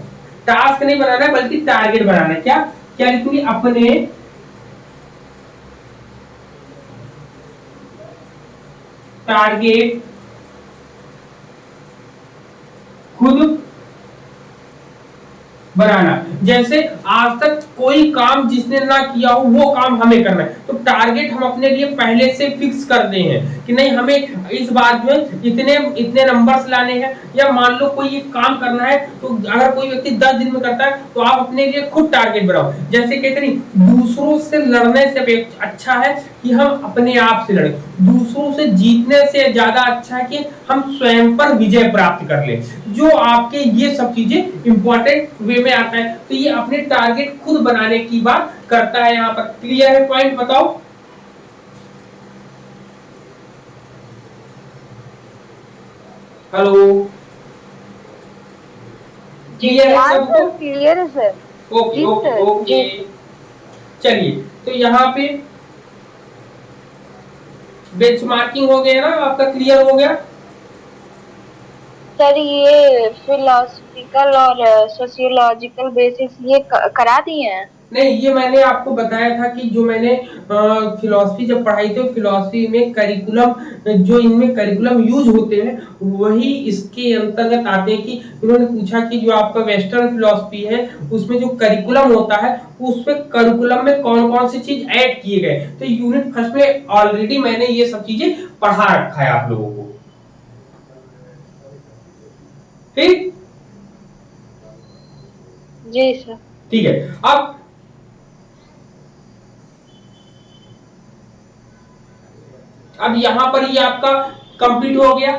टास्क नहीं बनाना है बल्कि टारगेट बनाना है। क्या क्या लिखेंगे, अपने टारगेट खुद बनाना। जैसे आज तक कोई काम जिसने ना किया हो वो काम हमें करना है, तो टारगेट हम अपने लिए पहले से फिक्स करते हैं कि नहीं, हमें इस बार में इतने इतने नंबर्स लाने हैं। या मान लो कोई एक काम करना है, तो अगर कोई व्यक्ति 10 दिन में करता है, तो आप अपने लिए खुद टारगेट बनाओ। जैसे कहते नहीं, दूसरों से लड़ने से अच्छा है कि हम अपने आप से लड़े, दूसरों से जीतने से ज्यादा अच्छा है कि हम स्वयं पर विजय प्राप्त कर ले। जो आपके ये सब चीजें इंपॉर्टेंट वे में आता है, तो ये अपने टारगेट खुद बनाने की बात करता है। यहाँ पर क्लियर है पॉइंट, बताओ। हेलो, क्लियर है सबको?
क्लियर है सर।
ओके ओके ओके, चलिए, तो यहाँ पे बेंचमार्किंग हो गया ना आपका, क्लियर हो गया
सर? ये फिलोसफिकल और सोशियोलॉजिकल बेसिस ये करा दिए हैं?
नहीं, ये मैंने आपको बताया था कि जो मैंने फिलॉसफी जब पढ़ाई थी, फिलॉसफी में करिकुलम, जो इनमें करिकुलम यूज होते हैं वही इसके अंतर्गत आते हैं। कि उन्होंने पूछा कि जो आपका वेस्टर्न फिलॉसफी है उसमें जो करिकुलम होता है, उसमें करिकुलम में कौन कौन सी चीज ऐड किए गए। तो यूनिट फर्स्ट में ऑलरेडी मैंने ये सब चीजें पढ़ा रखा है आप लोगों को। ठीक,
जी सर।
ठीक है, अब यहां पर ये आपका कंप्लीट हो गया,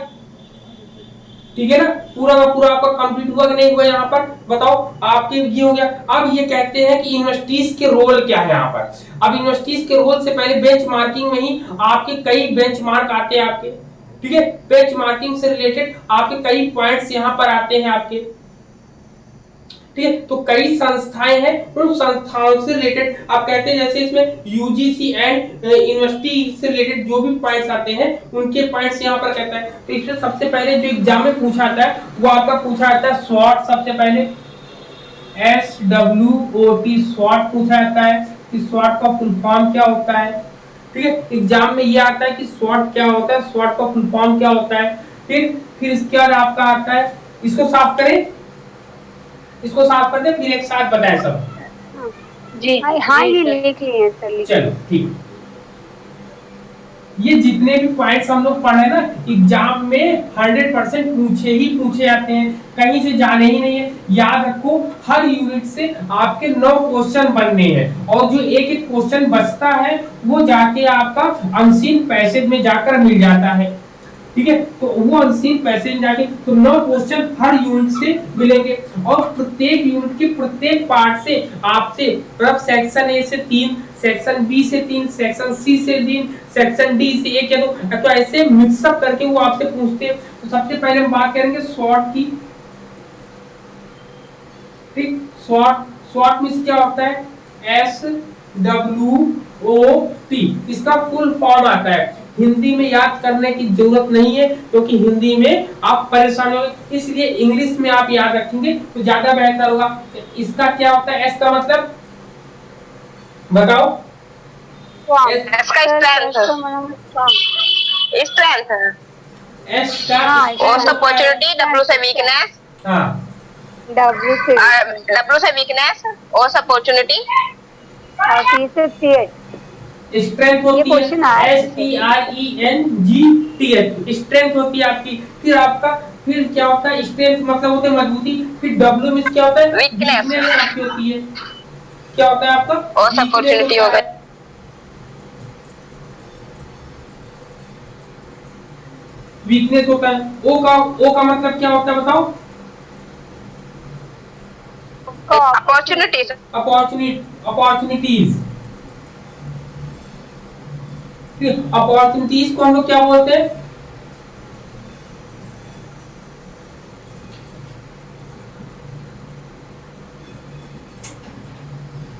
ठीक है ना, पूरा का पूरा आपका कंप्लीट हुआ कि नहीं हुआ, यहाँ पर बताओ। आपके ये हो गया। अब ये कहते हैं कि यूनिवर्सिटीज के रोल क्या है यहाँ पर। अब यूनिवर्सिटीज के रोल से पहले बेंचमार्किंग में ही आपके कई बेंचमार्क आते हैं आपके, ठीक है, बेंचमार्किंग से रिलेटेड आपके कई पॉइंट्स यहाँ पर आते हैं आपके, ठीक है। तो कई संस्थाएं हैं, उन संस्थाओं से रिलेटेड आप कहते हैं, जैसे इसमें यूजीसी एंड यूनिवर्सिटी से रिलेटेड जो भी पॉइंट्स आते हैं उनके पॉइंट्स यहाँ पर कहता है। तो इसमें सबसे पहले जो एग्जाम में पूछा आता है वो आपका पूछा आता है स्वॉट। सबसे पहले SWOT स्वॉट पूछा जाता है कि स्वॉट का फुल फॉर्म क्या होता है, ठीक है। एग्जाम में ये आता है कि स्वॉट क्या होता है, स्वॉट का फुल फॉर्म क्या होता है। फिर इसके बाद आपका आता है, इसको साफ करें, इसको साफ कर दे, फिर एक साथ बताए सब।
जी
हाँ
जी
ये
सर।
लिख लिए सर, लिख
चलो ठीक। ये जितने भी पॉइंट्स हम लोग पढ़े ना, एग्जाम में 100% पूछे ही पूछे जाते हैं, कहीं से जाने ही नहीं है। याद रखो, हर यूनिट से आपके 9 क्वेश्चन बनने हैं, और जो एक एक क्वेश्चन बचता है वो जाके आपका अनसीन पैसेज में जाकर मिल जाता है। ठीक है, तो वो अनसीन पैसेज जाके तो 9 क्वेश्चन हर यूनिट से मिलेंगे, और प्रत्येक यूनिट के प्रत्येक पार्ट से आपसे मतलब सेक्शन ए से 3, सेक्शन बी से 3, सेक्शन सी से 3, सेक्शन डी से 1 या 2, तो ऐसे मिक्सअप करके वो आपसे पूछते हैं। तो सबसे पहले हम बात करेंगे शॉर्ट की। ठीक, शॉर्ट, शॉर्ट मींस क्या होता है? SWOT, इसका फुल फॉर्म आता है। हिंदी में याद करने की जरूरत नहीं है, क्योंकि हिंदी में आप परेशान होंगे, इसलिए इंग्लिश में आप याद रखेंगे तो ज्यादा बेहतर होगा। इसका क्या होता है? एस का मतलब बताओ।
एस का स्ट्रेंथ, स्ट्रेंथ है।
एस का
ओस अपॉर्चुनिटी, डब्ल्यू से वीकनेस।
हाँ,
डब्ल्यू
से वीकनेस, ओस अपॉर्चुनिटी,
और टी से थ्रेट।
स्ट्रेंथ होती है STRENGTH, स्ट्रेंथ होती है आपकी। फिर आपका फिर क्या होता है? स्ट्रेंथ मतलब होता है मजबूती। फिर डब्ल्यू मींस क्या होता है? वीकनेस आपकी होती है। क्या होता है आपका?
ओस अपॉर्चुनिटी हो गया।
वीकनेस होता है। ओ का मतलब क्या होता है बताओ?
Opportunities,
opportunities. अपॉर्चुनिटीज को हम लोग क्या बोलते हैं?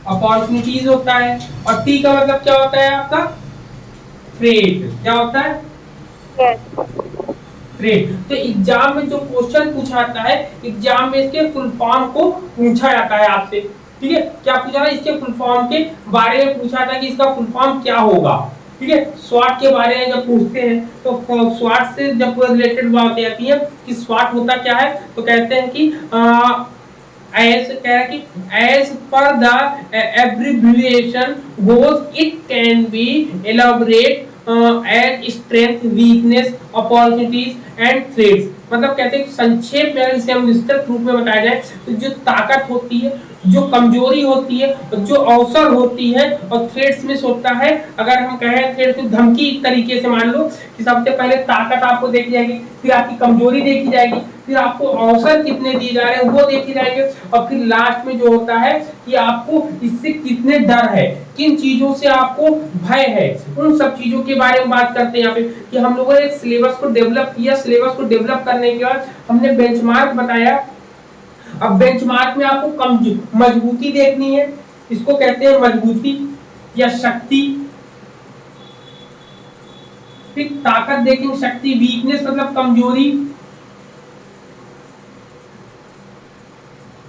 अपॉर्चुनिटीज होता है। और टी का मतलब क्या होता है आपका? थ्रेट। क्या होता है? थ्रेट। तो एग्जाम में जो क्वेश्चन पूछा जाता है, एग्जाम में इसके फुल फॉर्म को पूछा जाता है आपसे। ठीक है, क्या पूछा है? इसके फुल फॉर्म के बारे में पूछा था कि इसका फुल फॉर्म क्या होगा। ठीक है, स्वाट के बारे में जब पूछते हैं तो स्वाट से जब रिलेटेड बात आती है कि स्वाट होता क्या है, तो कहते हैं कि as per the abbreviation goes, it can be elaborate as strength, weakness, opportunities and threats। मतलब कहते हैं संक्षेप में अगर इसे हम विस्तृत रूप में बताया जाए तो जो ताकत होती है, जो कमजोरी होती है, जो अवसर होती है, और थ्रेट्स में होता है, अगर हम कहें थ्रेट्स में धमकी तरीके से मान लो कि सबसे पहले ताकत आपको देखी जाएगी, फिर आपकी कमजोरी देखी जाएगी, फिर आपको अवसर कितने दिए जा रहे हैं वो देखे जाएंगे, और फिर लास्ट में जो होता है कि आपको इससे कितने डर है, किन चीजों से आपको भय है, उन सब चीजों के बारे में बात करते हैं यहाँ पे। कि हम लोगों ने एक सिलेबस को डेवलप किया, सिलेबस को डेवलप करने के बाद हमने बेंचमार्क बताया। अब बेंचमार्क में आपको मजबूती देखनी है, इसको कहते हैं मजबूती या शक्ति। फिर ताकत देखेंगे, शक्ति, वीकनेस मतलब कमजोरी।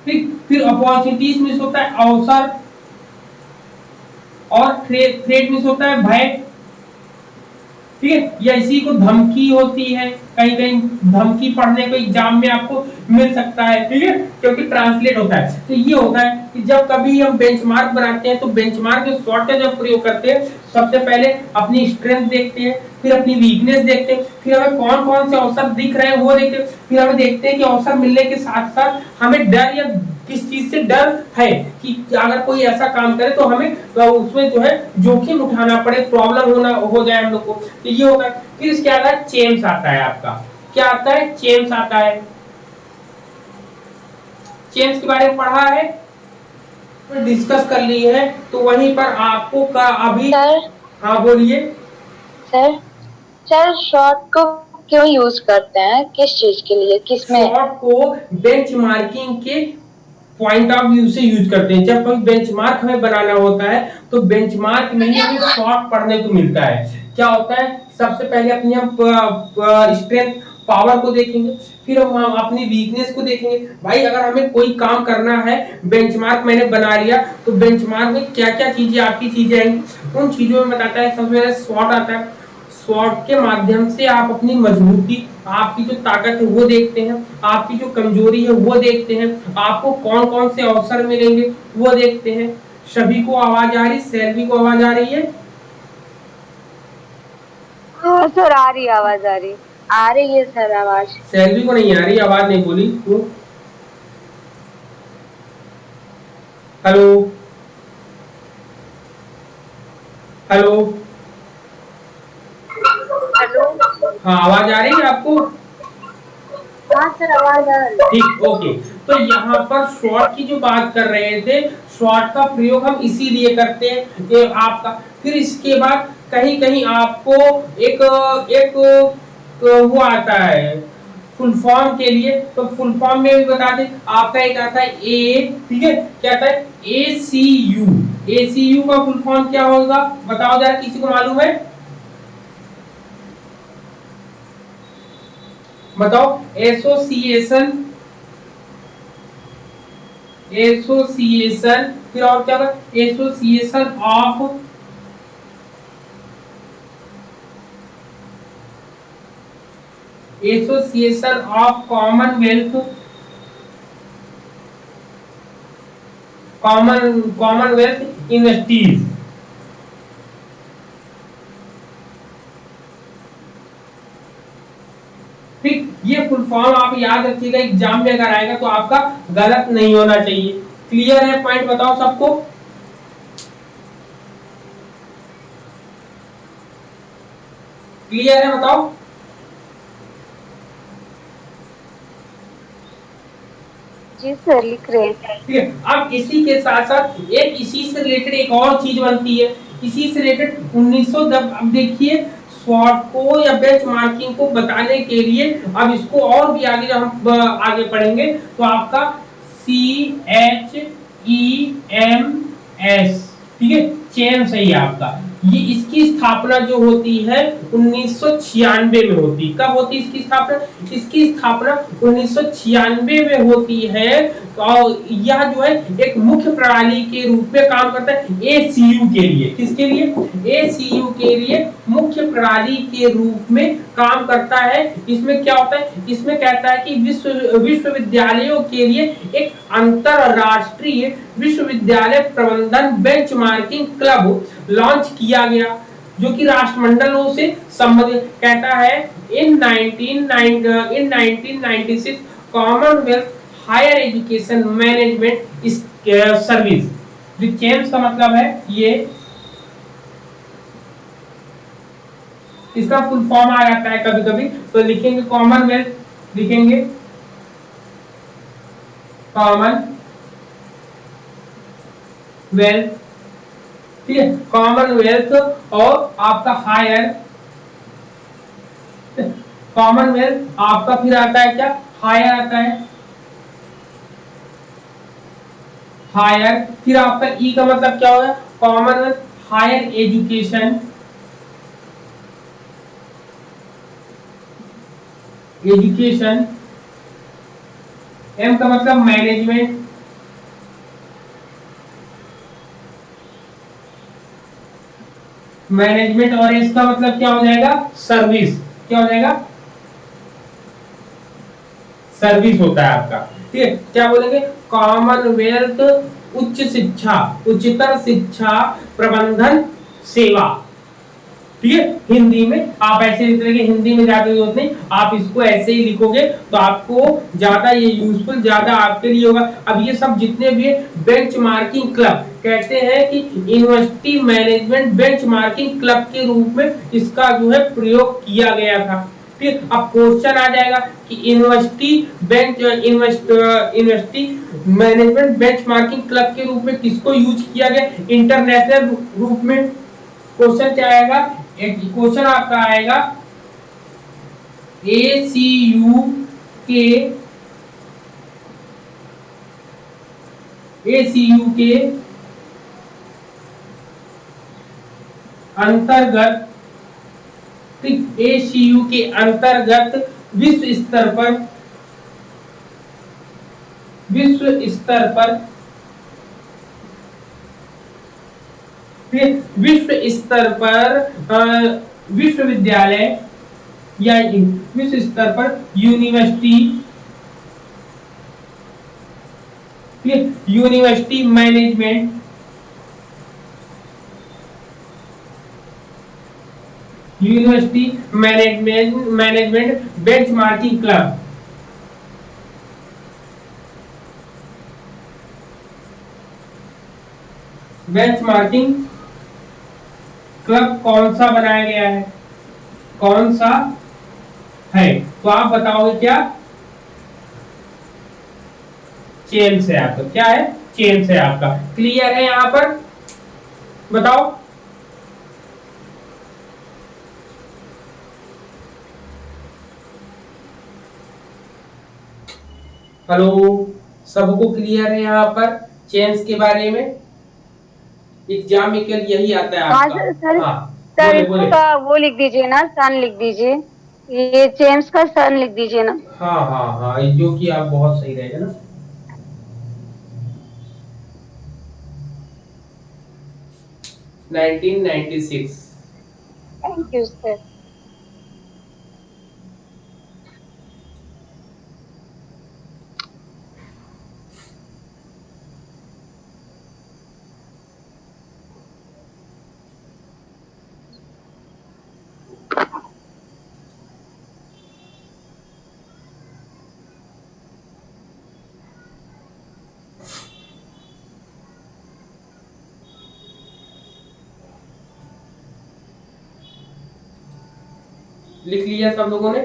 फिर अपॉर्चुनिटीज में होता है अवसर, और थ्रेट में होता है भय। ठीक है, या इसी को धमकी होती है, कहीं कहीं धमकी पढ़ने को एग्जाम में आपको मिल सकता है। ठीक है, क्योंकि ट्रांसलेट होता है। तो ये होता है कि जब कभी हम बेंचमार्क बनाते हैं तो बेंचमार्क के शॉर्ट का जब प्रयोग करते हैं, सबसे पहले अपनी स्ट्रेंथ देखते हैं, फिर अपनी वीकनेस देखते हैं, फिर हमें कौन कौन से अवसर दिख रहे हैं वो देखते हैं, फिर हमें देखते हैं कि अवसर मिलने के साथ साथ हमें डर या किस चीज से डर है कि अगर कोई ऐसा काम करे तो हमें उसमें जो है जोखिम उठाना पड़े, प्रॉब्लम हो जाए हम लोग को। तो ये होता है। फिर इसके आता है चेम्स आता है आपका। क्या आता है? चेम्स आता है। चेम्स के बारे में पढ़ा है, डिस्कस कर ली है, तो वहीं पर आपको का अभी
सर।
हाँ बोलिए
सर शॉर्ट को क्यों यूज करते हैं, किस चीज के लिए, किसमें?
शॉर्ट को बेंचमार्किंग के पॉइंट ऑफ व्यू से यूज करते हैं। जब कोई बेंचमार्क हमें बनाना होता है तो बेंचमार्क में ही हमें शॉर्ट पढ़ने को मिलता है। क्या होता है? सबसे पहले अपनी हम स्ट्रेंथ, पावर को देखेंगे, फिर हम अपनी वीकनेस को देखेंगे। भाई अगर हमें कोई काम करना है, बेंचमार्क मैंने बना लिया, तो बेंचमार्क में क्या क्या चीजें आपकी चीजें आएंगी, उन चीजों में बताता है। सबसे पहले स्वॉट आता है। स्वॉट के माध्यम से आप अपनी मजबूती, आपकी जो ताकत है वो देखते हैं, आपकी जो कमजोरी है वो देखते हैं, आपको कौन कौन से अवसर मिलेंगे वो देखते हैं। सभी को आवाज आ रही, सैलवी को आवाज आ रही है?
हाँ सर, आ रही आवाज,
आ रही है सर आवाज।
सैलवी को नहीं आ रही, आवाज नहीं बोली तू। हेलो हेलो
हेलो,
हाँ आवाज आ रही है आपको?
हाँ सर आवाज आ रही है।
ठीक, ओके। तो यहाँ पर शॉर्ट की जो बात कर रहे थे, शॉर्ट का प्रयोग हम इसीलिए करते हैं कि आपका, फिर इसके बाद कहीं कहीं आपको एक एक वो आता है फुल फॉर्म के लिए, तो फुल फॉर्म में भी बता दें। आपका एक आता है ए, ठीक है, क्या आता है? ACU। ACU का फुल फॉर्म क्या होगा बताओ जरा, किसी को मालूम है? बताओ। एसोसिएशन, एसोसिएशन, फिर और क्या होगा? Association of association of Commonwealth, Commonwealth universities. ठीक, ये फुल फॉर्म आप याद रखिएगा, एग्जाम में अगर आएगा तो आपका गलत नहीं होना चाहिए। क्लियर है? पॉइंट बताओ सबको। क्लियर है बताओ?
जी सर, लिख रहे हैं।
ठीक है, अब इसी के साथ साथ एक इसी से रिलेटेड एक और चीज बनती है, इसी से रिलेटेड 1900, अब देखिए स्वॉट को या बेंचमार्किंग को बताने के लिए, अब इसको और भी आगे जब हम आगे पढ़ेंगे तो आपका CHEMS, ठीक है, चेम सही है आपका। ये इसकी स्थापना जो होती है 1996 में होती। कब होती इसकी स्थापना? इसकी स्थापना 1996 में होती है। और यह जो है एक मुख्य प्रणाली के रूप में काम करता है ACU के लिए। किसके लिए? ACU के लिए मुख्य प्रणाली के रूप में काम करता है। इसमें क्या होता है? इसमें कहता है कि विश्वविद्यालयों के लिए एक अंतरराष्ट्रीय विश्वविद्यालय प्रबंधन बेंचमार्किंग क्लब लॉन्च किया गया, जो कि राष्ट्रमंडलों से संबंधित। कहता है in 1996 commonwealth higher education management service, जो चेम्स का मतलब है ये, इसका फुल फॉर्म आ जाता है कभी कभी, तो लिखेंगे कॉमनवेल्थ, लिखेंगे कॉमनवेल्थ, ठीक है, कॉमनवेल्थ। और आपका हायर, कॉमनवेल्थ आपका फिर आता है क्या? हायर आता है, हायर। फिर आपका ई का मतलब क्या होगा? Commonwealth higher education, education. M का मतलब मैनेजमेंट, मैनेजमेंट। और इसका मतलब क्या हो जाएगा? सर्विस। क्या हो जाएगा? सर्विस होता है आपका, ठीक है। क्या बोलेंगे? कॉमनवेल्थ उच्च शिक्षा, उच्चतर शिक्षा प्रबंधन सेवा, ठीक है। हिंदी में आप ऐसे लिख लेंगे, हिंदी में ज्यादा जरूरत नहीं, आप इसको ऐसे ही लिखोगे तो आपको ज्यादा ये यूजफुल ज्यादा आपके लिए होगा। अब ये सब जितने भी बेंचमार्किंग क्लब, कहते हैं कि यूनिवर्सिटी मैनेजमेंट बेंचमार्किंग क्लब के रूप में इसका जो है प्रयोग किया गया था। फिर अब क्वेश्चन आ जाएगा कि यूनिवर्सिटी मैनेजमेंट बेंचमार्किंग क्लब के रूप में किसको यूज किया गया? इंटरनेशनल रूप में। क्वेश्चन क्या आएगा? एक क्वेश्चन आपका आएगा ACU के अंतर्गत, ठीक, ACU के अंतर्गत विश्व स्तर पर विश्व स्तर पर विश्वविद्यालय या विश्व स्तर पर university management benchmarking club. Benchmarking club कौन सा बनाया गया है, कौन सा है? तो आप बताओगे क्या? चेम्स है आपका। क्या है? चेम्स है आपका। क्लियर है यहां पर? बताओ। हेलो, सबको क्लियर है यहाँ पर चेम्स के बारे में? एग्जाम में कल यही आता है आपका।
सर,
हाँ,
सर
बोले।
इसका वो लिख दीजिए ना, सन लिख दीजिए, ये चेम्स का सन लिख दीजिए ना।
हाँ हाँ हाँ, जो कि आप बहुत सही रहेगा ना। $1996।
Thank you sir.
लिख लिया सब लोगों ने?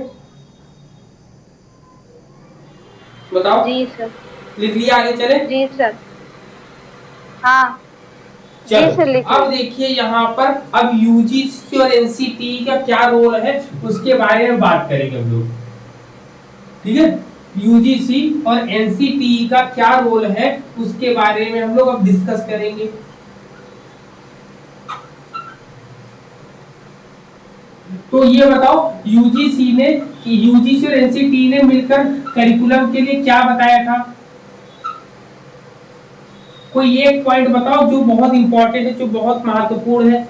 बताओ।
जी सर।
लिख लिया? आगे चले?
जी सर।
हाँ जी
चलो,
सर, लिख
अब
लीजिए।
देखिए यहाँ पर अब यूजीसी और एनसीटी का क्या रोल है उसके बारे में बात करेंगे हम लोग। ठीक है, यूजीसी और एनसीटी का क्या रोल है उसके बारे में हम लोग अब डिस्कस करेंगे। तो ये बताओ, यूजीसी और एनसीटी ने मिलकर करिकुलम के लिए क्या बताया था? कोई एक पॉइंट बताओ जो बहुत इंपॉर्टेंट है, जो बहुत महत्वपूर्ण है।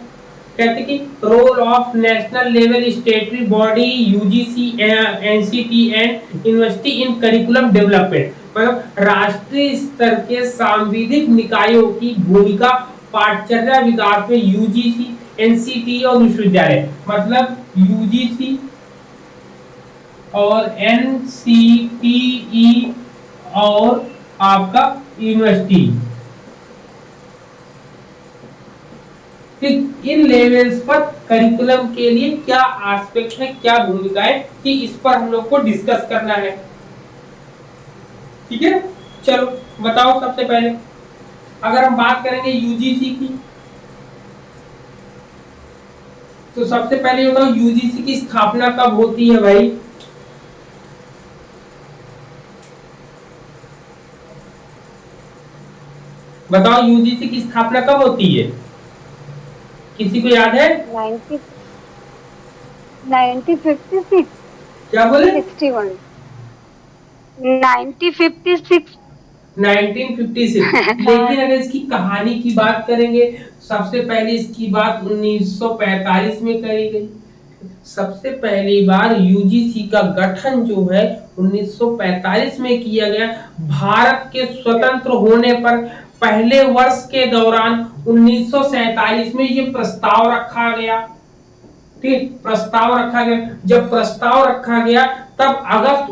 कहते कि role of national level statutory body UGC NCT and university in curriculum development, मतलब राष्ट्रीय स्तर के सांविधिक निकायों की भूमिका पाठचर्या विकास में यूजीसी, एनसीटी और विश्वविद्यालय, मतलब यूजीसी और एनसीटीई और आपका यूनिवर्सिटी, इन लेवल्स पर करिकुलम के लिए क्या एस्पेक्ट है, क्या भूमिका है, कि इस पर हम लोग को डिस्कस करना है। ठीक है, चलो बताओ। सबसे पहले अगर हम बात करेंगे यूजीसी की, तो सबसे पहले बताओ यूजीसी की स्थापना कब होती है भाई? बताओ यूजीसी की स्थापना कब होती है? किसी को याद है?
1956।
क्या बोले?
61। 1956।
1956। लेकिन अगर इसकी कहानी की बात करेंगे, सबसे पहले इसकी बात 1945 में करी गई। सबसे पहली बार यूजीसी का गठन जो है 1945 में किया गया। भारत के स्वतंत्र होने पर पहले वर्ष के दौरान 1947 में ये प्रस्ताव रखा गया। ठीक, प्रस्ताव रखा गया। जब प्रस्ताव रखा गया तब अगस्त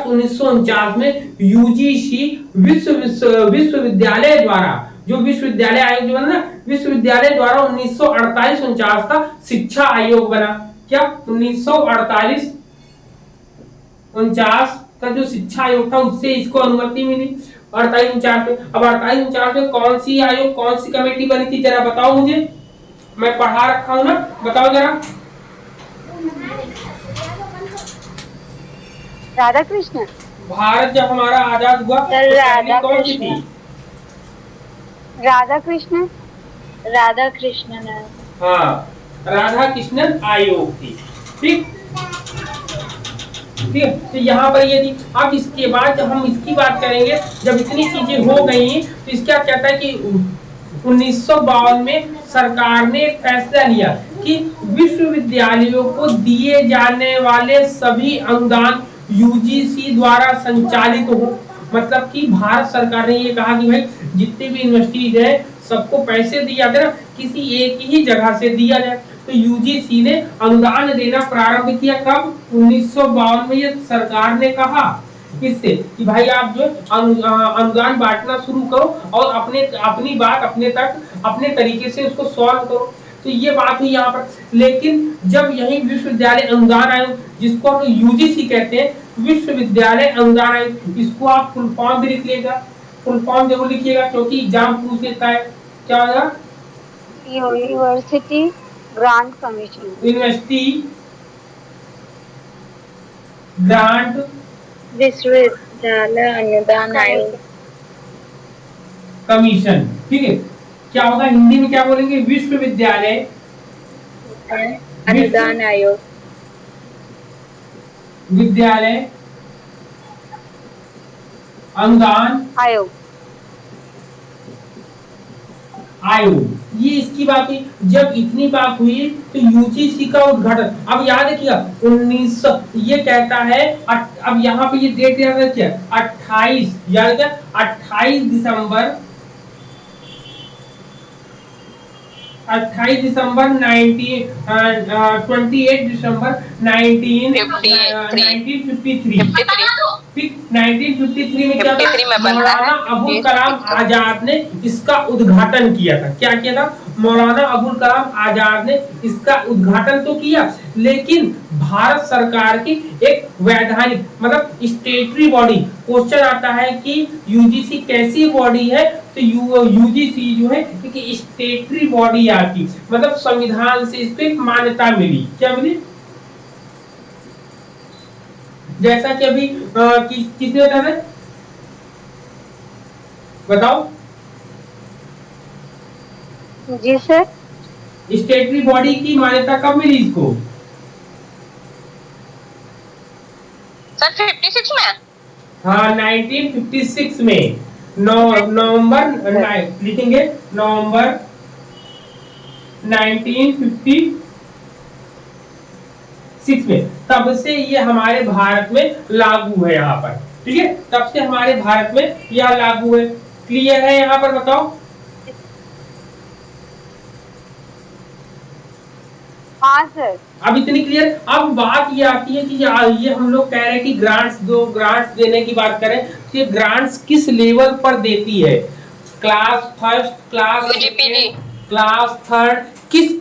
1949 में यूजीसी विश्वविद्यालय द्वारा, जो विश्वविद्यालय आयोग जो बना ना, विश्वविद्यालय द्वारा 1948-49 का शिक्षा आयोग बना। क्या 1948-49 का जो शिक्षा आयोग था उससे इसको अनुमति मिली 48-49 में। अब 48-49 में कौन सी आयोग, कौन सी कमेटी बनी थी, जरा बताओ मुझे। मैं पढ़ा रखा हूं ना, बताओ जरा।
राधा कृष्ण।
भारत जब हमारा आजाद हुआ तो पहली कौन सी थी?
राधा कृष्ण।
राधा कृष्णन।
हाँ, राधा कृष्णन आयोग थी। ठीक, ठीक है। तो यहाँ पर ये थी। अब इसके बाद जब हम इसकी बात करेंगे, जब इतनी चीजें हो गई तो इसका कहता है कि 1952 में सरकार ने एक फैसला लिया कि विश्वविद्यालयों को दिए जाने वाले सभी अनुदान यूजीसी द्वारा संचालित हो। मतलब कि भारत सरकार ने ये कहा कि भाई जितने भी यूनिवर्सिटीज है सबको पैसे दिए जाते ना, किसी एक ही जगह से दिया जाए। तो यूजीसी ने अनुदान देना प्रारंभ किया कब? 1952 में ये सरकार ने कहा किससे कि भाई आप जो अनुदान बांटना शुरू करो और अपनी बात अपने तरीके से उसको सॉल्व करो। तो ये बात हुई यहाँ पर। लेकिन जब यही विश्वविद्यालय अनुदान आयोग, जिसको हम यूजीसी कहते हैं, विश्वविद्यालय अनुदान आयोग, इसको आप फुल फॉर्म भी लिख लेगा, फुल फॉर्म जरूर लिखिएगा क्योंकि एग्जाम पूछ लेता है। क्या होगा?
University grant commission.
University grant
विश्वविद्यालय अनुदान आयोग
कमीशन। ठीक है, क्या होगा हिंदी में क्या बोलेंगे? विश्वविद्यालय
अनुदान आयोग।
विद्यालय अनुदान
आयोग।
आयोग। ये इसकी बात हुई। जब इतनी बात हुई तो यूजीसी का उद्घाटन, अब याद रखिएगा 1900, ये कहता है अब यहाँ पे ये डेट याद रखिए 28, याद रखिए 28 दिसंबर 28 दिसंबर 28 दिसंबर 1953 में क्या था? मौलाना अबुल कलाम आजाद ने इसका उद्घाटन किया था। क्या किया था? मौलाना अबुल कलाम आजाद ने इसका उद्घाटन तो किया, लेकिन भारत सरकार की एक वैधानिक मतलब स्टेटरी बॉडी, क्वेश्चन आता है कि यूजीसी कैसी बॉडी है, तो यूजीसी जो है एक स्टेटरी बॉडी आती, मतलब संविधान से इसको एक मान्यता मिली। क्या मिली? जैसा कि अभी किसने बताया था? बताओ।
जी सर।
स्टेटरी बॉडी की मान्यता कब मिली इसको?
सर 56 में।
हाँ 1956 में नवंबर लिखेंगे नवंबर 1956 में, तब से ये हमारे भारत में लागू है यहाँ पर। ठीक है, तब से हमारे भारत में यह लागू है। क्लियर है यहाँ पर? बताओ।
हाँ सर।
अब इतनी क्लियर। अब बात ये आती है कि ये हम लोग कह रहे हैं कि ग्रांट्स दो, ग्रांट्स देने की बात करें तो ये ग्रांट्स किस लेवल पर देती है? Class first, class second, class third,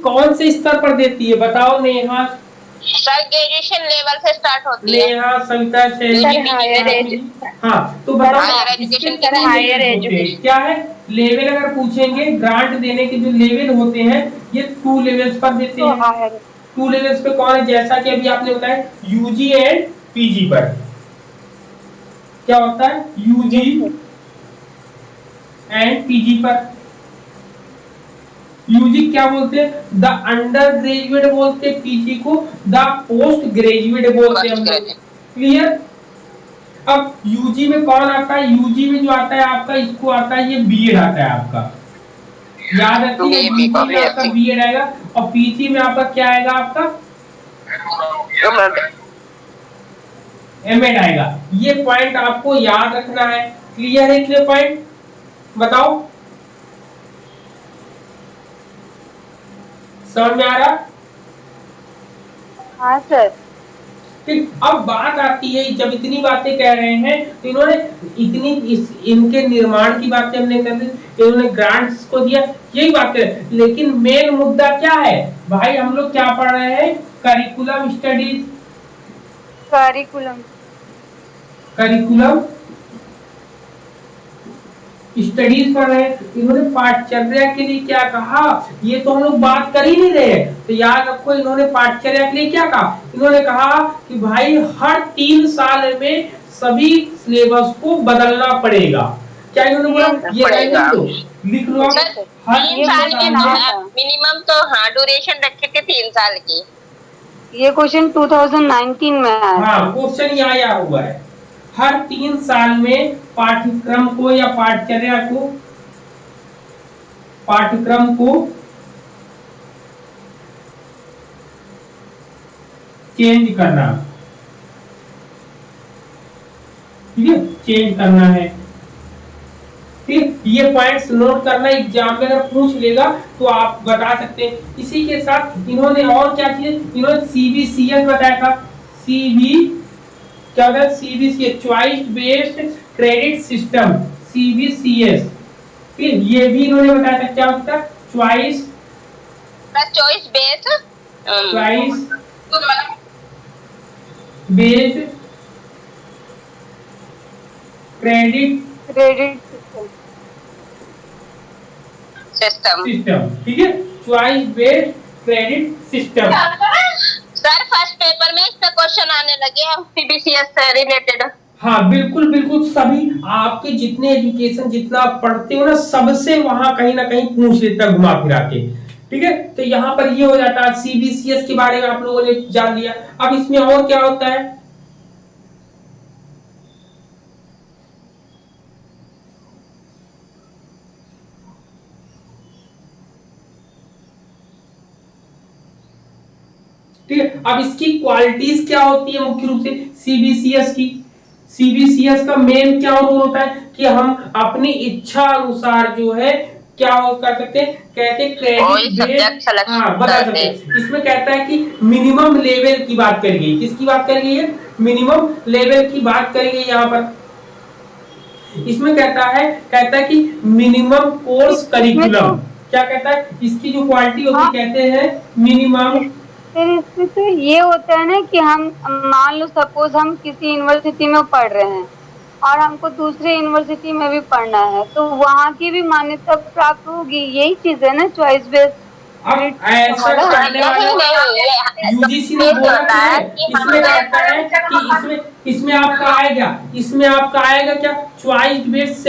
कौन से स्तर पर देती है? बताओ नेहा।
सर ग्रेजुएशन लेवल से स्टार्ट होती है।
नेहा, सविता, हाँ तो बताओ
हायर एजुकेशन
क्या है लेवल? अगर पूछेंगे ग्रांट देने के जो लेवल होते हैं ये 2 लेवल्स पर देते हैं। 2 लेवल्स पे कौन है? जैसा कि अभी आपने बताया यूजी एंड पीजी पर। क्या होता है? यूजी एंड पीजी पर। यूजी क्या बोलते हैं? द अंडर ग्रेजुएट बोलते हैं, पीजी को द पोस्ट ग्रेजुएट बोलते हैं। क्लियर? अब यूजी में कौन आता है? यूजी में जो आता है आपका, इसको आता है, ये बीएड आता है आपका। याद रखिए यूजी में आपका बीएड आएगा और पीजी में आपका क्या आएगा? आपका एमएड आएगा। ये पॉइंट आपको याद रखना है। क्लियर है? Clear point? बताओ समझ में आ रहा?
हाँ सर।
ठीक। अब बात आती है, जब इतनी बातें कह रहे हैं तो इन्होंने इनके निर्माण की बातें हमने कर दी, इन्होंने ग्रांट्स को दिया, यही बात करें। लेकिन मेन मुद्दा क्या है भाई? हम लोग क्या पढ़ रहे हैं? करिकुलम स्टडीज,
करिकुलम
स्टडीज पढ़ रहे हैं। इन्होंने पाठचर्या के लिए क्या कहा? ये तो हम लोग बात कर ही नहीं रहे हैं, तो याद रखो इन्होंने पाठचर्या के लिए क्या कहा? इन्होंने कहा कि भाई हर 3 साल में सभी सिलेबस को बदलना पड़ेगा। क्या इन्होंने बोला? ये तो लिख लो आप। हर
3 साल की मिनिमम तो हाँ ड्यूरेशन रखे थे 3 साल की।
ये क्वेश्चन 2019 में आया।
हाँ क्वेश्चन यहाँ आया हुआ है। हर 3 साल में पाठ्यक्रम को या पाठचर्या को चेंज करना, ठीक है, चेंज करना है। ठीक, ये पॉइंट्स नोट करना, एग्जाम में अगर पूछ लेगा तो आप बता सकते हैं। इसी के साथ इन्होंने और क्या किया, इन्होंने सीबीसीएस बताया था। क्या होता है CBCS, choice based credit system, CBCS. फिर ये भी इन्होंने बताया था क्या होता है चॉइस
बेस्ड
क्रेडिट
सिस्टम।
ठीक है, choice based credit system.
Sir first paper में इसका क्वेश्चन आने लगे हैं सीबीसीएस से रिलेटेड।
हाँ बिल्कुल बिल्कुल, सभी आपके जितने एजुकेशन जितना आप पढ़ते हो ना, सबसे वहां कहीं ना कहीं पूछ लेता घुमा फिरा के। ठीक है, तो यहाँ पर ये हो जाता है, सीबीसीएस के बारे में आप लोगों ने जान लिया। अब इसमें और क्या होता है, ठीक है। अब इसकी क्वालिटीज क्या होती है मुख्य रूप से सीबीसीएस की, सीबीसीएस का मेन क्या रोल होता है कि हम अपनी इच्छा अनुसार जो है क्या हो कर सकते हैं, कहते क्रेडिट बेस्ड, हाँ बता सकते हैं। इसमें कहता है कि मिनिमम लेवल की बात करी गई, किसकी बात करी गई है, मिनिमम लेवल की बात करी गई यहाँ पर। इसमें कहता है कि मिनिमम कोर्स करिकुलम, क्या कहता है, इसकी जो क्वालिटी होती है कहते हैं मिनिमम।
फिर इसमें तो ये होता है ना कि हम मान लो सपोज हम किसी यूनिवर्सिटी में पढ़ रहे हैं और हमको दूसरे यूनिवर्सिटी में भी पढ़ना है, तो वहाँ की भी मान्यता प्राप्त होगी, यही चीज है ना चॉइस बेस्ड।
अब ऐसा करने वाले यूजीसी ने बोला है, इसमें कहता है कि इसमें आपका आएगा क्या चॉइस बेस्ड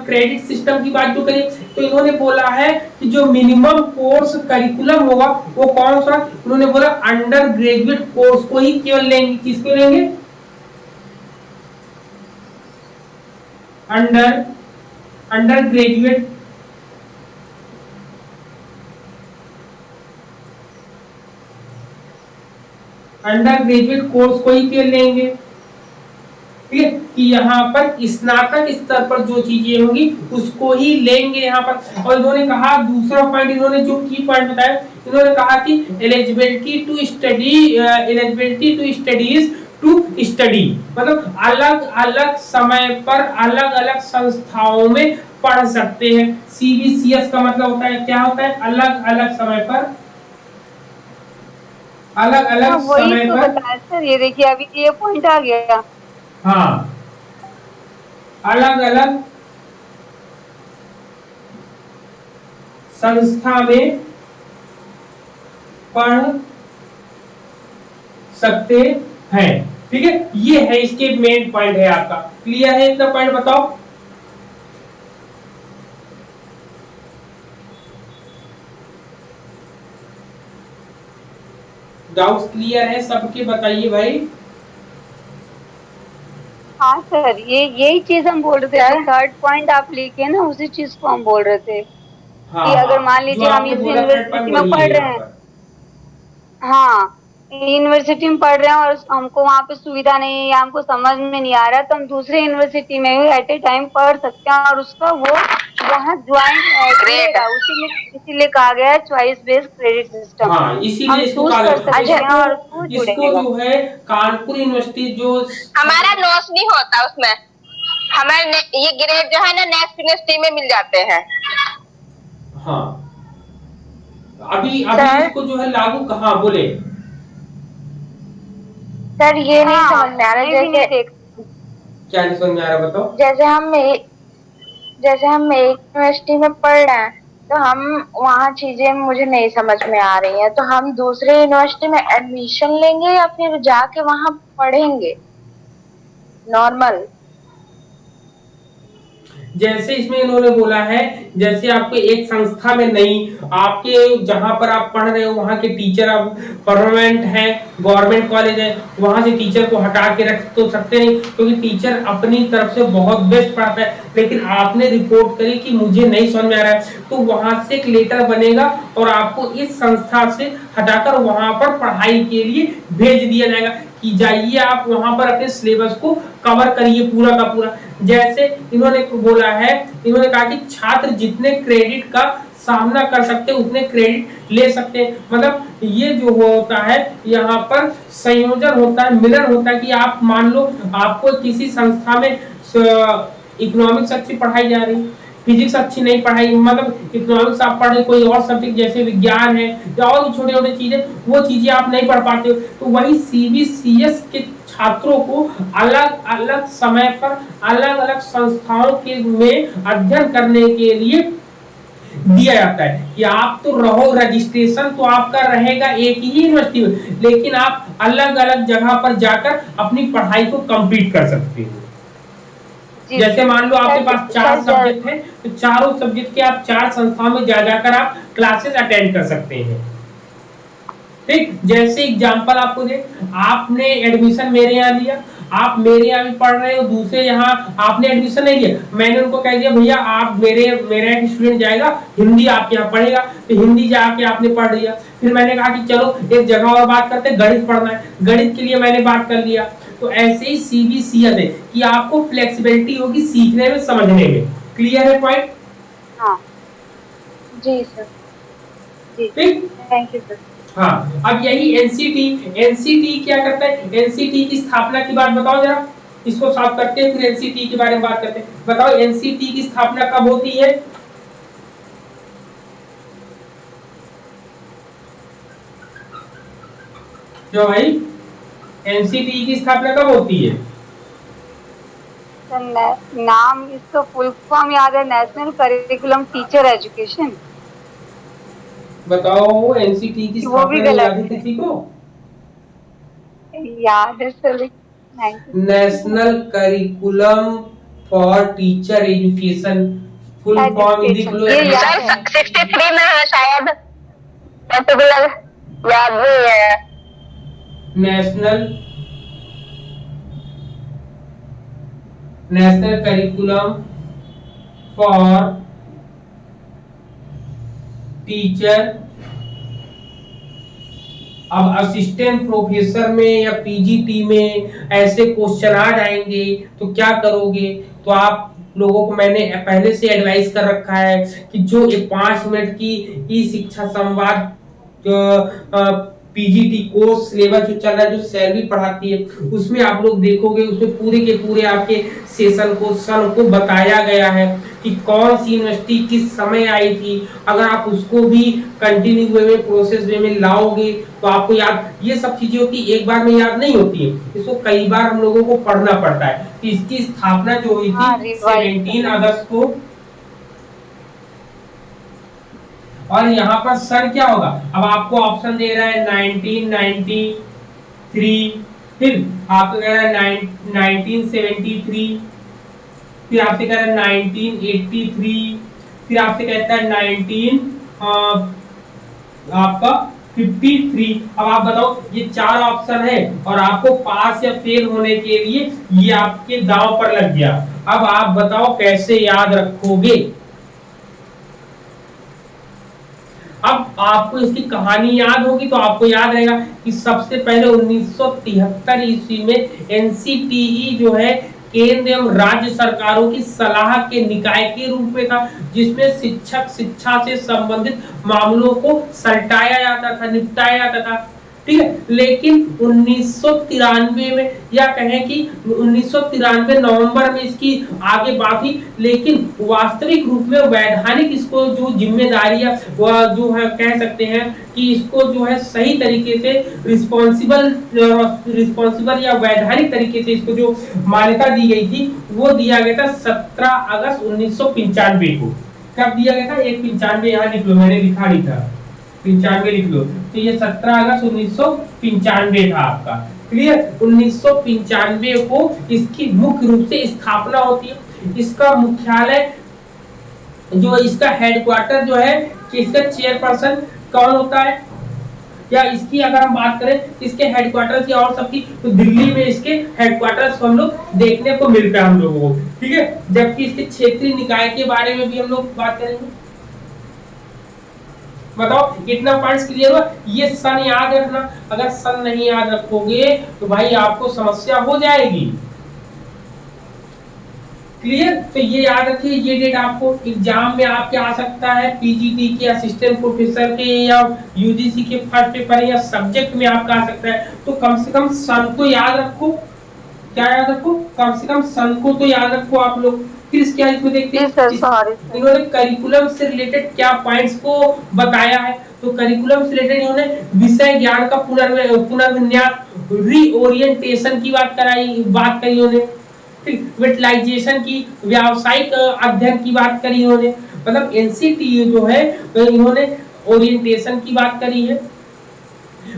क्रेडिट सिस्टम की बात जो करी, तो इन्होंने बोला है कि जो मिनिमम कोर्स करिकुलम होगा वो कौन सा, उन्होंने बोला अंडर ग्रेजुएट कोर्स को ही केवल लेंगे, किसको लेंगे, अंडर ग्रेजुएट कोर्स को ही केवल लेंगे। ठीक है, कि यहाँ पर स्नातक स्तर पर जो चीजें होंगी उसको ही लेंगे यहाँ पर। और इन्होंने कहा दूसरा पॉइंट, इन्होंने जो की पॉइंट बताया, इन्होंने कहा कि एलिजिबिलिटी टू स्टडी, मतलब अलग अलग समय पर अलग अलग संस्थाओं में पढ़ सकते हैं। सीबीसीएस का मतलब होता है क्या होता है, अलग अलग समय पर समय
तो
पर,
बताया सर, ये देखिए अभी ये पॉइंट आ गया।
हाँ, अलग अलग संस्था में पढ़ सकते हैं। ठीक है, ये है इसके मेन पॉइंट है आपका। क्लियर है इतना पॉइंट, बताओ। डाउट्स क्लियर है सबके, बताइए भाई।
हाँ सर, यही चीज हम बोल रहे थे, थर्ड पॉइंट आप लिखे ना, उसी चीज को हम बोल रहे थे।
हाँ,
कि अगर मान लीजिए हम इस यूनिवर्सिटी में पढ़ रहे हैं, हाँ यूनिवर्सिटी में पढ़ रहे हैं और हमको वहाँ पे सुविधा नहीं है या हमको समझ में नहीं आ रहा, तो हम दूसरे यूनिवर्सिटी में भी एट ए टाइम पढ़ सकते हैं और उसका वो वहाँ ज्वाइन रहेगा, इसीलिए कहा गया है चॉइस बेस्ड क्रेडिट सिस्टम।
हाँ, इसीलिए इसको कहा इसको जो है कानपुर यूनिवर्सिटी जो
हमारा लॉस नहीं होता उसमें, हमारे ये ग्रेड जो है ना नेक्स्ट यूनिवर्सिटी में मिल जाते हैं।
हाँ, अभी इसको जो है लागू कहाँ बोले
सर, ये नहीं समझ में आ रहा, जैसे
क्या नहीं समझ में आ रहा, बताओ।
जैसे हम एक यूनिवर्सिटी में पढ़ रहे हैं तो हम वहाँ चीजें मुझे नहीं समझ में आ रही हैं, तो हम दूसरे यूनिवर्सिटी में एडमिशन लेंगे या फिर जाके वहाँ पढ़ेंगे नॉर्मल।
जैसे इसमें इन्होंने बोला है, जैसे आपको एक संस्था में नहीं, आपके जहां पर आप पढ़ रहे हो वहां के टीचर अब परमानेंट है, गवर्नमेंट कॉलेज है, वहां से टीचर को हटा के रख तो सकते नहीं, क्योंकि टीचर अपनी तरफ से बहुत बेस्ट पढ़ाता है, लेकिन आपने रिपोर्ट करी कि मुझे नहीं समझ में आ रहा है, तो वहां से एक लेटर बनेगा और आपको इस संस्था से हटाकर वहां पर पढ़ाई के लिए भेज दिया जाएगा कि जाइए आप वहां पर अपने सिलेबस को कवर करिए पूरा का पूरा। जैसे इन्होंने बोला है, इन्होंने कहा कि छात्र जितने क्रेडिट का सामना कर सकते हैं उतने क्रेडिट ले सकते हैं। मतलब ये जो होता है यहाँ पर संयोजन होता है, मिलन होता है कि आप मान लो आपको किसी संस्था में इकोनॉमिक्स अच्छी पढ़ाई जा रही, फिजिक्स अच्छी नहीं पढ़ाई, मतलब इकोनॉमिक्स आप पढ़ रहे, कोई और सब्जेक्ट जैसे विज्ञान है या और भी छोटे छोटे चीजें, वो चीजें आप नहीं पढ़ पाते हो, तो वही सीबीसीएस के छात्रों को अलग अलग समय पर अलग अलग संस्थाओं के में अध्ययन करने के लिए दिया जाता है कि आप तो रहो, रजिस्ट्रेशन तो आपका रहेगा एक ही यूनिवर्सिटी में, लेकिन आप अलग अलग जगह पर जाकर अपनी पढ़ाई को कंप्लीट कर सकते हो। जैसे मान लो आपके पास 4 सब्जेक्ट हैं, तो चारों सब्जेक्ट के आप 4 संस्थाओं में जाकर आप क्लासेस अटेंड कर सकते हैं। ठीक, जैसे एग्जांपल आपको दे, आपने एडमिशन मेरे यहाँ लिया, आप मेरे यहाँ भी पढ़ रहे हो, दूसरे यहाँ आपने एडमिशन नहीं लिया, मैंने उनको कह दिया भैया आप मेरा एक स्टूडेंट जाएगा हिंदी आपके यहाँ पढ़ेगा, तो हिंदी जाके आपने पढ़ लिया। फिर मैंने कहा कि चलो एक जगह और बात करते हैं, गणित पढ़ना है, गणित के लिए मैंने बात कर लिया। तो ऐसे ही सीबीसीएस है कि आपको फ्लेक्सिबिलिटी होगी सीखने में, समझने में। क्लियर है पॉइंट?
हाँ जी सर, जी
ठीक,
थैंक यू सर।
हाँ, अब यही एनसीटी क्या करता है, एनसीटी की स्थापना की बात बताओ जरा, इसको सॉल्व करते हैं फिर एनसीटी के बारे में बात करते हैं। बताओ एनसीटी की स्थापना कब होती है? जो भाई एनसीटी की स्थापना कब होती है?
नाम इसका फुल फॉर्म याद है, नेशनल करिकुलम टीचर एजुकेशन।
बताओ एनसीटी की स्थापना याद है किसी को?
याद है sir,
national curriculum for teacher education, full form लिख लो।
ये याद है 63 में है शायद, पर्टिकुलर याद नहीं है।
National curriculum for teacher. अब असिस्टेंट प्रोफेसर में या पीजीटी में ऐसे क्वेश्चन आ जाएंगे तो क्या करोगे? तो आप लोगों को मैंने पहले से एडवाइस कर रखा है कि जो 5 मिनट की ई शिक्षा संवाद पीजीटी कोर्स सिलेबस जो चल रहा है, जो सैलरी पढ़ाती है, उसमें आप लोग देखोगे, उसमें पूरे के पूरे आपके सेशन को सन को बताया गया है कि कौन सी यूनिवर्सिटी किस समय आई थी। अगर आप उसको भी कंटिन्यू वे में, प्रोसेस वे में लाओगे तो आपको याद, ये सब चीजें होती एक बार में याद नहीं होती है, इसको कई बार हम लोगों को पढ़ना पड़ता है। तो इसकी स्थापना जो हुई थी 17 अगस्त को, और यहाँ पर सन क्या होगा? अब आपको ऑप्शन दे रहा है 1993, फिर आपको कह रहा है 1973, फिर आपसे कह रहा है 1983, फिर आपसे कहता है 19 आपका 53। अब आप बताओ, ये 4 ऑप्शन है और आपको पास या फेल होने के लिए ये आपके दांव पर लग गया। अब आप बताओ कैसे याद रखोगे? अब आपको इसकी कहानी याद होगी तो आपको याद रहेगा कि सबसे पहले 1973 ईस्वी में एनसीटीई जो है केंद्र एवं राज्य सरकारों की सलाह के निकाय के रूप में था, जिसमें शिक्षक शिक्षा से संबंधित मामलों को सल्टाया जाता था, निपटाया जाता था। ठीक है, लेकिन 1993 में, या कहें कि 1993 नवंबर में इसकी आगे बात हुई, लेकिन वास्तविक रूप में वैधानिक इसको जो जिम्मेदारियां वह जो है कह सकते हैं कि इसको जो है सही तरीके से रिस्पॉन्सिबल या वैधानिक तरीके से इसको जो मान्यता दी गई थी वो दिया गया था 17 अगस्त 1995 को। कब दिया गया था? 195 यहाँ लिख लो, मैंने लिखा नहीं था, 95 लिख लो, तो ये 17 अगस्त 1995 था आपका। क्लियर? 1995 को इसकी मुख्य रूप से स्थापना होती है। इसका मुख्यालय जो इसका हेडक्वार्टर जो है कि इसका चेयरपर्सन कौन होता है, या इसकी अगर हम बात करें इसके हेडक्वार्टर की और सबकी, तो दिल्ली में इसके हेडक्वार्टर्स हम लोग देखने को मिलता है हम लोगों को, ठीक है। जबकि इसके क्षेत्रीय निकाय के बारे में भी हम लोग बात करेंगे। बताओ कितना पॉइंट्स क्लियर हुआ। ये सन याद रखना, अगर सन नहीं याद रखोगे तो भाई आपको समस्या हो जाएगी। क्लियर, तो ये याद रखिए, ये डेट आपको एग्जाम में आपके आ सकता है, पीजीटी के असिस्टेंट प्रोफेसर के या यूजीसी के फर्स्ट पेपर या सब्जेक्ट में आपका आ सकता है। तो कम से कम सन को याद रखो। क्या याद रखो, कम से कम सन को तो याद रखो आप लोग। फिर इसके बाद इसमें देखते हैं इन्होंने करिकुलम से रिलेटेड क्या पॉइंट्स को बताया है। तो करिकुलम से रिलेटेड इन्होंने विषय ज्ञान का पुनर्विन्यास, रीओरिएंटेशन की बात करी इन्होंने, यूटिलाइजेशन की, व्यावसायिक अध्ययन की बात करी इन्होंने। मतलब एनसीटी जो है तो इन्होंने ओरिएंटेशन की बात करी है,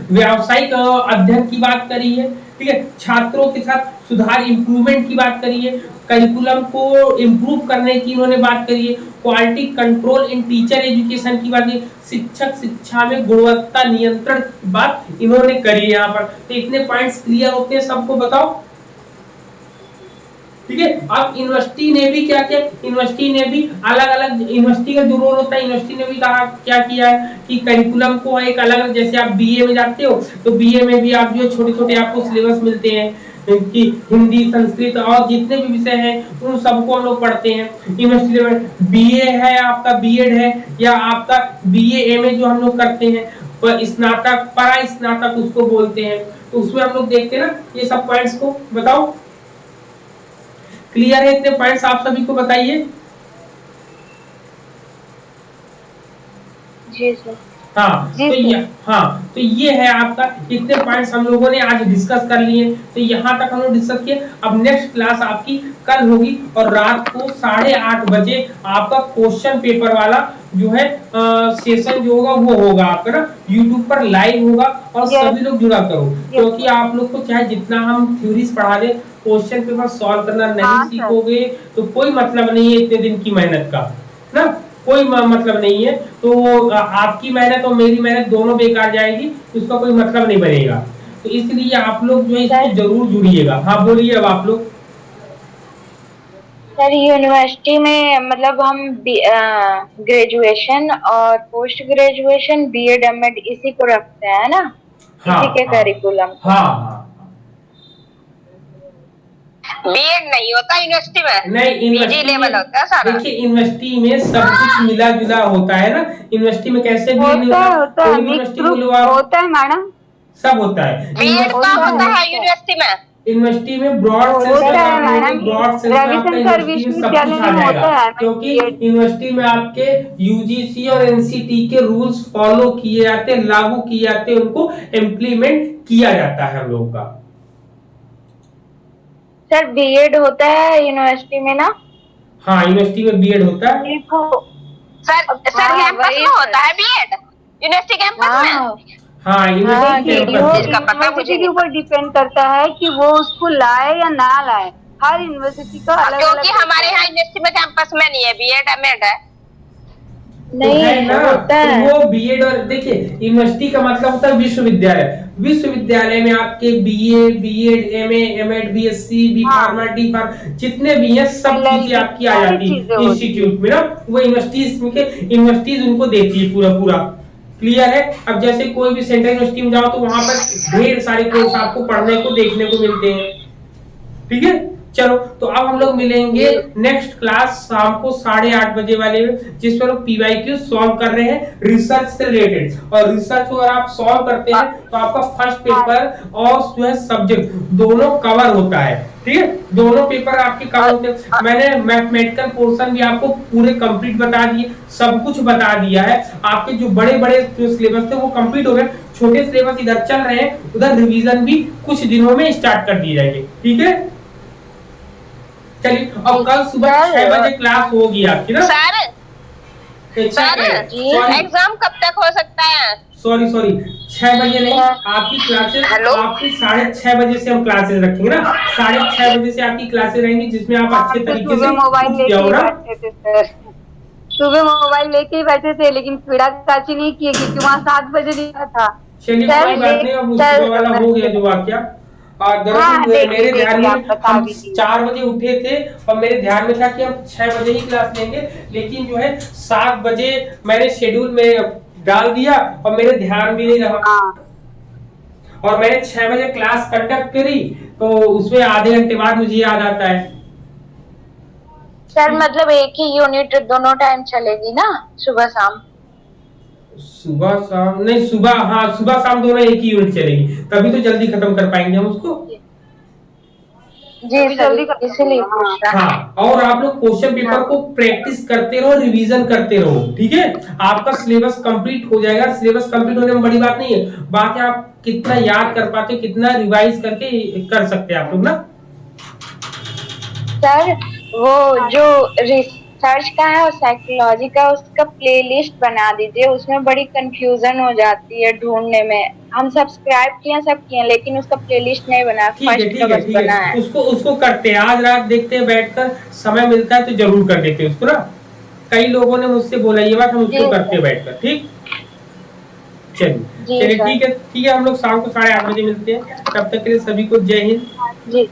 व्यावसायिक अध्ययन की बात करी है, ठीक है। छात्रों के साथ सुधार, इंप्रूवमेंट की बात करी है, करिकुलम को इंप्रूव करने की इन्होंने बात करी है, क्वालिटी कंट्रोल इन टीचर एजुकेशन की बात की, शिक्षक शिक्षा में गुणवत्ता नियंत्रण की बात इन्होंने करी है यहाँ पर। तो इतने पॉइंट्स क्लियर होते हैं सबको, बताओ, ठीक है। अब यूनिवर्सिटी ने भी क्या किया, यूनिवर्सिटी ने भी अलग अलग, यूनिवर्सिटी का जो रोल होता है, यूनिवर्सिटी ने भी कहा क्या किया है कि करिकुलम को एक अलग, जैसे आप बीए में जाते हो तो बीए में भी आप जो छोटे छोटे आपको सिलेबस मिलते हैं कि हिंदी, संस्कृत और जितने भी विषय हैं उन सबको हम लोग पढ़ते हैं। यूनिवर्सिटी लेवल बीए है आपका, बीएड है, या आपका बीए एमए जो हम लोग करते हैं, स्नातक, परा स्नातक उसको बोलते हैं। तो उसमें हम लोग देखते हैं ना ये सब पॉइंट्स को, बताओ क्लियर है? इतने पॉइंट्स आप सभी को बताइए।
जी सर।
हाँ तो ये है आपका, इतने पॉइंट्स हम लोगों ने आज डिस्कस कर लिए। तो यहाँ तक हम लोग डिस्कस किए। अब नेक्स्ट क्लास आपकी कल होगी और रात को 8:30 बजे आपका क्वेश्चन पेपर वाला जो है सेशन जो होगा वो होगा आपका ना यूट्यूब पर लाइव होगा, और सभी लोग जुड़ा करो, क्योंकि आप लोग को चाहे जितना हम थ्योरीज पढ़ा दे, क्वेश्चन पेपर सॉल्व करना नहीं सीखोगे तो कोई मतलब नहीं है इतने दिन की मेहनत का ना, कोई मतलब नहीं है। तो आपकी मेहनत और मेरी मेहनत दोनों बेकार जाएगी, उसका कोई मतलब नहीं बनेगा। तो इसलिए आप लोग जो है इसको जरूर जुड़िएगा। हाँ बोलिए अब आप लोग।
सर यूनिवर्सिटी में मतलब हम ग्रेजुएशन और पोस्ट ग्रेजुएशन, बीएड, एमएड इसी को रखते हैं ना, इसी के करिकुलम।
हाँ
बीएड नहीं होता यूनिवर्सिटी में,
नहीं यूनिवर्सिटी
लेवल होता है सारा।
देखिए यूनिवर्सिटी में सब कुछ मिला जुला होता है ना, यूनिवर्सिटी में कैसे भी नहीं
होता है मैडम,
सब होता है।
बीएड का होता है यूनिवर्सिटी में,
यूनिवर्सिटी में ब्रॉड सेंस क्योंकि यूनिवर्सिटी में आपके यूजीसी और एनसीटी के रूल्स फॉलो किए जाते हैं, लागू किए जाते हैं, उनको इम्प्लीमेंट किया जाता है हम लोगों का।
सर बीएड होता है यूनिवर्सिटी में ना?
हाँ यूनिवर्सिटी में बीएड होता है।
सर कैंपस में होता है बीएड, यूनिवर्सिटी कैंपस में।
हाँ
यूनिवर्सिटी के ऊपर डिपेंड करता है कि वो उसको लाए या ना लाए, हर यूनिवर्सिटी का अलग अलग।
क्योंकि हमारे यहाँ यूनिवर्सिटी में कैंपस में नहीं है बीएड, एमएड है
नहीं है ना, होता है
वो बीएड। और देखिए यूनिवर्सिटी का मतलब होता है विश्वविद्यालय। विश्वविद्यालय में आपके BA, BEd, MA, MEd, BSc, B pharma, D pharma जितने भी हैं सब चीजें आपकी आ जाती है इंस्टीट्यूट में ना, वो यूनिवर्सिटीज उनको देती है पूरा। क्लियर है? अब जैसे कोई भी सेंट्रल यूनिवर्सिटी में जाओ तो वहां पर ढेर सारे कोर्स आपको पढ़ने को देखने को मिलते हैं। ठीक है, चलो तो अब हम लोग मिलेंगे नेक्स्ट क्लास शाम को 8:30 बजे वाले में, जिसमें लोग पीवाईक्यू सॉल्व कर रहे हैं रिसर्च से रिलेटेड। और रिसर्च अगर आप सॉल्व करते हैं तो आपका फर्स्ट पेपर और जो है सब्जेक्ट दोनों कवर होता है। ठीक है, दोनों पेपर आपके कवर होते हैं। मैंने मैथमेटिकल पोर्शन भी आपको पूरे कंप्लीट बता दिए, सब कुछ बता दिया है। आपके जो बड़े बड़े जो सिलेबस थे वो कंप्लीट हो गए, छोटे सिलेबस इधर चल रहे हैं, उधर रिवीजन भी कुछ दिनों में स्टार्ट कर दिए जाएंगे। ठीक है, चलिए अब कल सुबह 6 बजे क्लास होगी आपकी ना
सर। एग्जाम कब तक हो सकता है?
सॉरी 6 बजे नहीं, आपकी क्लासेस आपकी 6:30 बजे से हम क्लासेस रखेंगे ना, 6:30 बजे से आपकी क्लासेस रहेंगी, जिसमें आप अच्छे तरीके से
मोबाइल लेके बैठे थे सर, सुबह मोबाइल लेके ही बैठे थे, लेकिन पीड़ा काची नहीं किए क्योंकि वहाँ 7 बजे दिया था।
चलिए कोई बात नहीं, अब उसके वाला हो गया जो वाक्य। और दरअसल मेरे ध्यान में हम 4 बजे उठे थे और मेरे ध्यान में था कि हम 6 बजे ही क्लास लेंगे, लेकिन जो है 7 बजे मैंने शेड्यूल में डाल दिया और मेरे ध्यान भी नहीं रहा, और मैंने 6 बजे क्लास कंडक्ट करी तो उसमें आधे घंटे बाद मुझे याद आता है।
सर मतलब एक ही यूनिट दोनों टाइम चलेगी ना, सुबह शाम?
सुबह शाम नहीं, सुबह शाम दोनों एक ही यूनिट चलेगी, तभी तो जल्दी खत्म कर पाएंगे हम उसको।
जी सर, इसीलिए पूछ रहा।
हाँ, और आप लोग क्वेश्चन पेपर को प्रैक्टिस करते रहो, रिवीजन करते रहो, ठीक है? आपका सिलेबस कंप्लीट हो जाएगा। सिलेबस कंप्लीट होने में बड़ी बात नहीं है, बात है आप कितना याद कर पाते हो, कितना रिवाइज करके कर सकते हैं आप लोग ना।
सर वो जो रिसर्च का है और साइकोलॉजी का, उसका प्लेलिस्ट बना दीजिए, उसमें बड़ी कंफ्यूजन हो जाती है ढूंढने में। हम सब्सक्राइब किए लेकिन उसका प्लेलिस्ट नहीं बना, फर्स्ट का बस बना है।
उसको करते हैं, आज रात देखते हैं, बैठकर समय मिलता है तो जरूर कर देते हैं उसको ना। कई लोगों ने मुझसे बोला ये बात, हम उसको करते हैं बैठकर, ठीक? चलिए ठीक है, हम लोग शाम को 8:30 बजे मिलते हैं। तब तक के लिए सभी को जय हिंद।
जी।